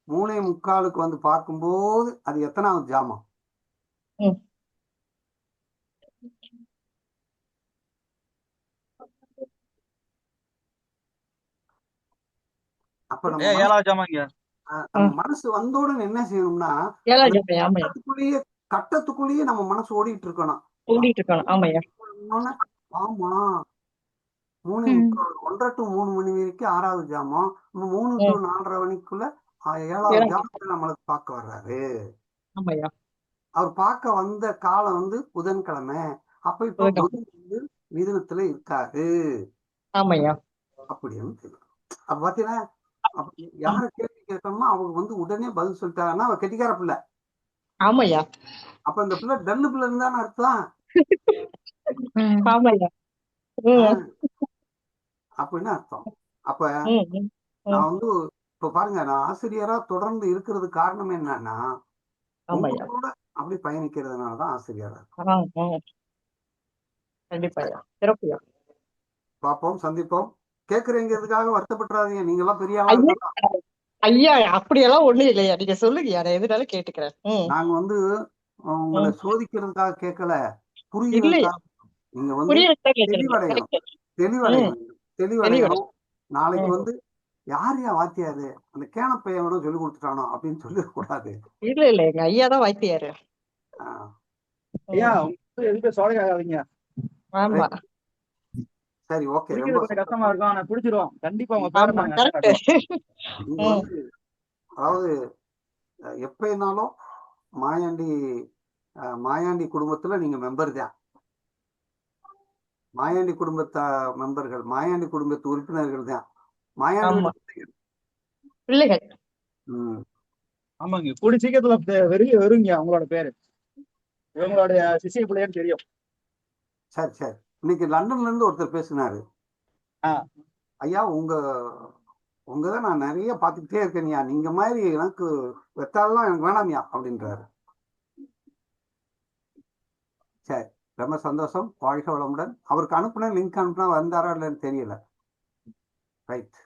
3:45க்கு பார்க்கும்போது அது எத்தனாவது ஜாமம்? ம் அப்ப நம்ம 7வது ஜாமாங்க. நம்ம மனசு வந்தோடனே என்ன செய்யணும்னா, 7வது ஜாமாம். ஆமாய்யா. கட்டத்துக்குள்ளேயே நம்ம மனசு ஓடிட்டு இருக்கணும். ஓடிட்டு இருக்காங்க. ஆமாய்யா. ஆமா 3:45 1:30 to 3 மணி வரைக்கும் 6வது ஜாமம். 3 to 4:30 மணிக்குள்ள 7வது ஜாமத்தை நம்மளுக்கு பார்க்க வர்றாரு. ஆமாய்யா. அவர் பார்க்க வந்த காலம் புதன்கிழமை. அப்ப இப்ப புதன் மிதுனத்துல இருக்காரு. ஆமாய்யா. அப்படின்னு தெரியும். அப்ப பாத்தீங்கன்னா, அப்ப யார கேள்வி கேட்கணுமோ அவங்க உடனே பதில் சொல்லிட்டாங்கன்னா அவ கெட்டிக்கார பிள்ளை. ஆமாய்யா. அப்ப இந்த பிள்ளை டல்லு பிள்ளை இருந்தான்னு அர்த்தம். ஆமாய்யா. அப்படின்னு அர்த்தம். அப்ப நான் இப்ப பாருங்க, நான் ஆசிரியரா தொடர்ந்து இருக்கிறது காரணம் என்னன்னா, உங்களோட அப்படி பயணிக்கிறதுனாலதான் ஆசிரியரா இருக்கும். கண்டிப்பாய்யா. சிறப்புயா. பார்ப்போம், சந்திப்போம். கேக்குறீங்கிறதுக்காக வருத்தப்பட்டுறாதீங்க. நீங்க எல்லாம் பெரிய ஆளா இருக்கலாம். ஐயா அப்படியெல்லாம் ஒண்ணும் இல்லையா, நீங்க சொல்லுங்க. நான் எதுனாலும் கேட்டுக்கிறேன். நாங்க உங்களை சோதிக்கிறதுக்காக கேட்கல, புரியுறதுக்காக. நீங்க தெளிவடையணும். நாளைக்கு யார் வாத்தியாரு அந்த கேனப்பையோட சொல்லி கொடுத்துட்டானோ அப்படின்னு சொல்லிடக்கூடாது. இல்ல எங்க ஐயா தான் வாத்தியாரு. ஐயா எதுக்கு சோடையாகாதீங்க. ஆமா சரி, ஓகே. ரொம்ப கஷ்டமா இருக்கும், ஆனா பிடிச்சிரும் கண்டிப்பா. உங்க பேர அதாவது எப்பனாலும் மாயாண்டி குடும்பத்துல நீங்க மெம்பர் தான். மாயாண்டி மெம்பர்கள், மாயாண்டி குடும்பத்து உறுப்பினர்கள் தான். மாயாண்டி பிள்ளைகள். ஆமாங்க, கூடி சீக்கிரத்துல வருங்க அவங்களோட பேரு. இவங்களுடைய சிசிய பிள்ளைன்னு தெரியும். சரி சரி. இன்னைக்கு லண்டன்ல இருந்து ஒருத்தர் பேசினாரு. ஐயா உங்கதான் நான் நிறைய பார்த்துக்கிட்டே இருக்கேன்யா, நீங்க மாதிரி எனக்கு வெத்தாலாம் எனக்கு வேணாம்யா அப்படின்றாரு. சரி, ரொம்ப சந்தோஷம். வாழ்க வளமுடன். அவருக்கு அனுப்புன லிங்க் அனுப்புனா வந்தாரா இல்லைன்னு தெரியல. ரைட்.